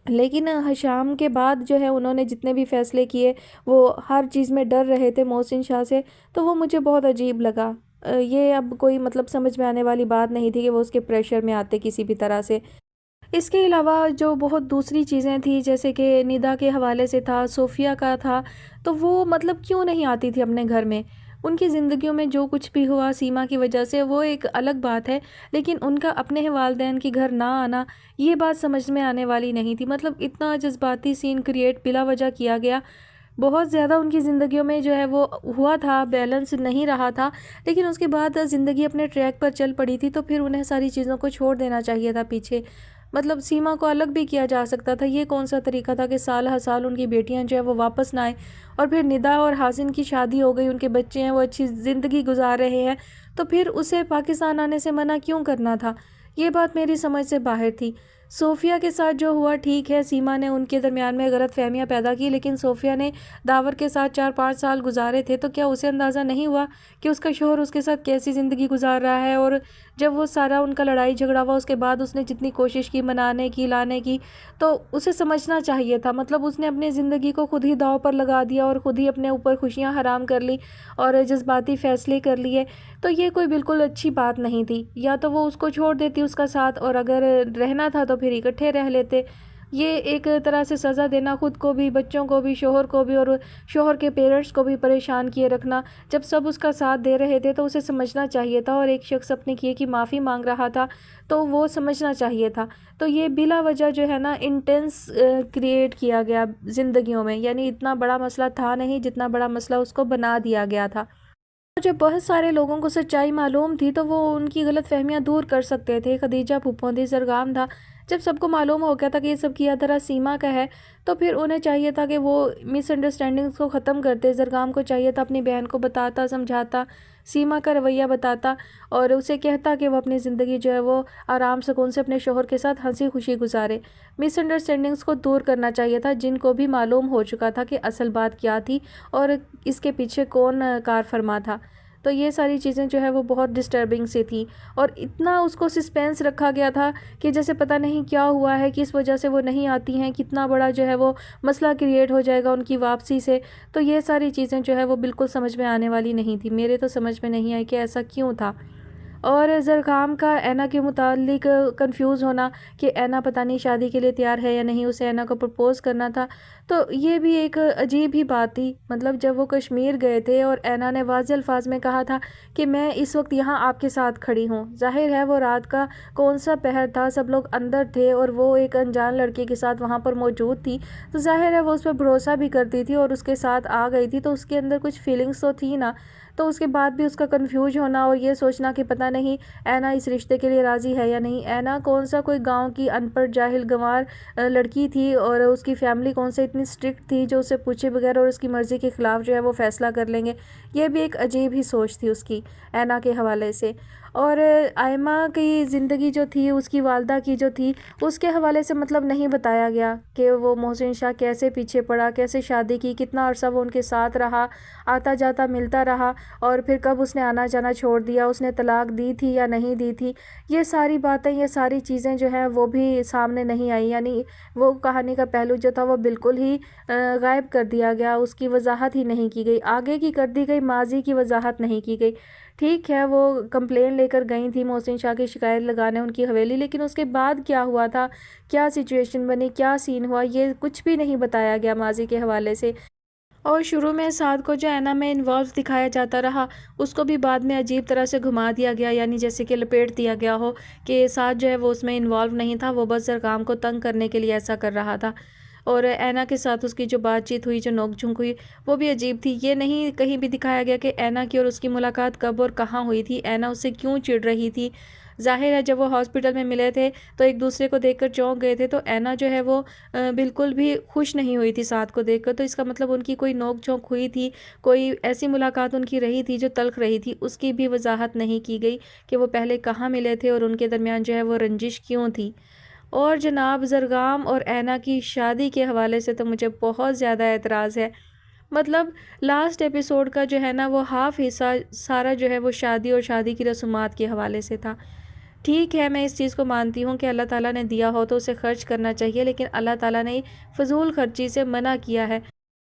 A: لیکن حشام کے بعد جو ہے انہوں نے جتنے بھی فیصلے کیے وہ ہر چیز میں ڈر رہے تھے محسن شاہ سے، تو وہ مجھے بہت عجیب لگا۔ یہ اب کوئی مطلب سمجھ میں آنے والی بات نہیں تھی کہ وہ اس کے پریشر میں آتے کسی بھی طرح سے۔ اس کے علاوہ جو بہت دوسری چیزیں تھیں جیسے کہ ندا کے حوالے سے تھا، صوفیہ کا تھا، تو وہ مطلب کیوں نہیں آتی تھی اپنے گھر میں؟ ان کی زندگیوں میں جو کچھ بھی ہوا سیما کی وجہ سے وہ ایک الگ بات ہے، لیکن ان کا اپنے والدین کے گھر نہ آنا یہ بات سمجھ میں آنے والی نہیں تھی۔ مطلب اتنا جذباتی سین کریٹ بلا وجہ کیا گیا، بہت زیادہ ان کی زندگیوں میں جو ہے وہ ہوا تھا، بیلنس نہیں رہا تھا، لیکن اس کے بعد زندگی اپنے ٹریک پر چل پڑی تھی، تو پھر انہیں ساری چیزوں کو چھوڑ دینا چاہیے تھا پیچھے۔ مطلب سیما کو الگ بھی کیا جا سکتا تھا، یہ کون سا طریقہ تھا کہ سال ہر سال ان کی بیٹیاں جو ہے وہ واپس نہ آئیں، اور پھر ندا اور حسن کی شادی ہو گئی، ان کے بچے ہیں، وہ اچھی زندگی گزار رہے ہیں، تو پھر اسے پاکستان آنے سے منع کیوں کرنا تھا؟ یہ بات میری سمجھ سے باہر تھی۔ صوفیہ کے ساتھ جو ہوا ٹھیک ہے، سیما نے ان کے درمیان میں غلط فہمیاں پیدا کی، لیکن صوفیہ نے داور کے ساتھ 4-5 سال گزارے تھے، تو کیا اسے اندازہ نہیں ہوا کہ اس کا شوہر اس کے ساتھ کیسی زندگی گزار رہا ہے؟ اور جب وہ سارا ان کا لڑائی جھگڑا ہوا، اس کے بعد اس نے جتنی کوشش کی منانے کی، لانے کی، تو اسے سمجھنا چاہیے تھا۔ مطلب اس نے اپنی زندگی کو خود ہی داؤ پر لگا دیا اور خود ہی اپنے اوپر خوشیاں حرام کر لی اور جذباتی فیصلے کر لیے، تو یہ کوئی بالکل اچھی بات نہیں تھی۔ یا تو وہ اس کو چھوڑ دیتی اس کا ساتھ، اور اگر رہنا تھا تو پھر اکٹھے رہ لیتے۔ یہ ایک طرح سے سزا دینا، خود کو بھی، بچوں کو بھی، شوہر کو بھی، اور شوہر کے پیرنٹس کو بھی پریشان کیے رکھنا۔ جب سب اس کا ساتھ دے رہے تھے تو اسے سمجھنا چاہیے تھا، اور ایک شخص اپنے کیے کی معافی مانگ رہا تھا تو وہ سمجھنا چاہیے تھا۔ تو یہ بلا وجہ جو ہے نا انٹینس کریٹ کیا گیا زندگیوں میں، یعنی اتنا بڑا مسئلہ تھا نہیں جتنا بڑا مسئلہ اس کو بنا دیا گیا تھا۔ جب بہت سارے لوگوں کو سچائی معلوم تھی تو وہ ان کی غلط فہمیاں دور کر سکتے تھے۔ خدیجہ پھوپھوں تھی، زرگام تھا۔ جب سب کو معلوم ہو گیا تھا کہ یہ سب کیا دھرا سیما کا ہے، تو پھر انہیں چاہیے تھا کہ وہ مس انڈرسٹینڈنگز کو ختم کرتے۔ زرگام کو چاہیے تھا اپنی بہن کو بتاتا، سمجھاتا، سیما کا رویہ بتاتا، اور اسے کہتا کہ وہ اپنی زندگی جو ہے وہ آرام سکون سے اپنے شوہر کے ساتھ ہنسی خوشی گزارے۔ مس انڈرسٹینڈنگز کو دور کرنا چاہیے تھا، جن کو بھی معلوم ہو چکا تھا کہ اصل بات کیا تھی اور اس کے پیچھے کون کار فرما تھا۔ تو یہ ساری چیزیں جو ہے وہ بہت ڈسٹربنگ سی تھی، اور اتنا اس کو سسپینس رکھا گیا تھا کہ جیسے پتہ نہیں کیا ہوا ہے، کس وجہ سے وہ نہیں آتی ہیں، کتنا بڑا جو ہے وہ مسئلہ کریٹ ہو جائے گا ان کی واپسی سے۔ تو یہ ساری چیزیں جو ہے وہ بالکل سمجھ میں آنے والی نہیں تھی، میرے تو سمجھ میں نہیں آئی کہ ایسا کیوں تھا۔ اور زرگام کا اینا کے متعلق کنفیوز ہونا کہ اینا پتہ نہیں شادی کے لیے تیار ہے یا نہیں، اسے اینا کو پرپوز کرنا تھا، تو یہ بھی ایک عجیب ہی بات تھی۔ مطلب جب وہ کشمیر گئے تھے اور اینا نے واضح الفاظ میں کہا تھا کہ میں اس وقت یہاں آپ کے ساتھ کھڑی ہوں، ظاہر ہے وہ رات کا کون سا پہر تھا، سب لوگ اندر تھے اور وہ ایک انجان لڑکے کے ساتھ وہاں پر موجود تھی، تو ظاہر ہے وہ اس پر بھروسہ بھی کرتی تھی اور اس کے ساتھ آ گئی تھی، تو اس کے اندر کچھ فیلنگس تو تھی نا۔ تو اس کے بعد بھی اس کا کنفیوز ہونا اور یہ سوچنا کہ پتہ نہیں اینا اس رشتے کے لیے راضی ہے یا نہیں۔ اینا کون سا کوئی گاؤں کی ان پڑھ جاہل گنوار لڑکی تھی، اور اس کی فیملی کون سے اتنی اسٹرکٹ تھی جو اسے پوچھے بغیر اور اس کی مرضی کے خلاف جو ہے وہ فیصلہ کر لیں گے۔ یہ بھی ایک عجیب ہی سوچ تھی اس کی اینا کے حوالے سے۔ اور آئمہ کی زندگی جو تھی، اس کی والدہ کی جو تھی، اس کے حوالے سے مطلب نہیں بتایا گیا کہ وہ محسن شاہ کیسے پیچھے پڑا، کیسے شادی کی، کتنا عرصہ وہ ان کے ساتھ رہا، آتا جاتا ملتا رہا، اور پھر کب اس نے آنا جانا چھوڑ دیا، اس نے طلاق دی تھی یا نہیں دی تھی۔ یہ ساری باتیں، یہ ساری چیزیں جو ہیں وہ بھی سامنے نہیں آئی، یعنی وہ کہانی کا پہلو جو تھا وہ بالکل ہی غائب کر دیا گیا، اس کی وضاحت ہی نہیں کی گئی، آگے کی کر دی گئی، ماضی کی وضاحت نہیں کی گئی۔ ٹھیک ہے وہ کمپلین لے کر گئی تھی محسن شاہ کی شکایت لگانے ان کی حویلی، لیکن اس کے بعد کیا ہوا تھا، کیا سچویشن بنی، کیا سین ہوا، یہ کچھ بھی نہیں بتایا گیا ماضی کے حوالے سے۔ اور شروع میں سعد کو جو اینا میں انوالو دکھایا جاتا رہا، اس کو بھی بعد میں عجیب طرح سے گھما دیا گیا، یعنی جیسے کہ لپیٹ دیا گیا ہو کہ سعد جو ہے وہ اس میں انوالو نہیں تھا، وہ بس زرگام کو تنگ کرنے کے لیے ایسا کر رہا تھا۔ اور اینا کے ساتھ اس کی جو بات چیت ہوئی، جو نوک جھونک ہوئی، وہ بھی عجیب تھی۔ یہ نہیں کہیں بھی دکھایا گیا کہ اینا کی اور اس کی ملاقات کب اور کہاں ہوئی تھی، اینا اس سے کیوں چڑ رہی تھی۔ ظاہر ہے جب وہ ہاسپٹل میں ملے تھے تو ایک دوسرے کو دیکھ کر چونک گئے تھے، تو اینا جو ہے وہ بالکل بھی خوش نہیں ہوئی تھی سعد کو دیکھ کر، تو اس کا مطلب ان کی کوئی نوک جھونک ہوئی تھی، کوئی ایسی ملاقات ان کی رہی تھی جو تلخ رہی تھی، اس کی بھی وضاحت نہیں کی گئی کہ وہ پہلے کہاں ملے تھے اور ان کے درمیان جو ہے وہ رنجش کیوں تھی۔ اور جناب زرگام اور اینا کی شادی کے حوالے سے تو مجھے بہت زیادہ اعتراض ہے۔ مطلب لاسٹ ایپیسوڈ کا جو ہے نا وہ ہاف حصہ سارا جو ہے وہ شادی اور شادی کی رسومات کے حوالے سے تھا۔ ٹھیک ہے میں اس چیز کو مانتی ہوں کہ اللہ تعالیٰ نے دیا ہو تو اسے خرچ کرنا چاہیے، لیکن اللہ تعالیٰ نے فضول خرچی سے منع کیا ہے۔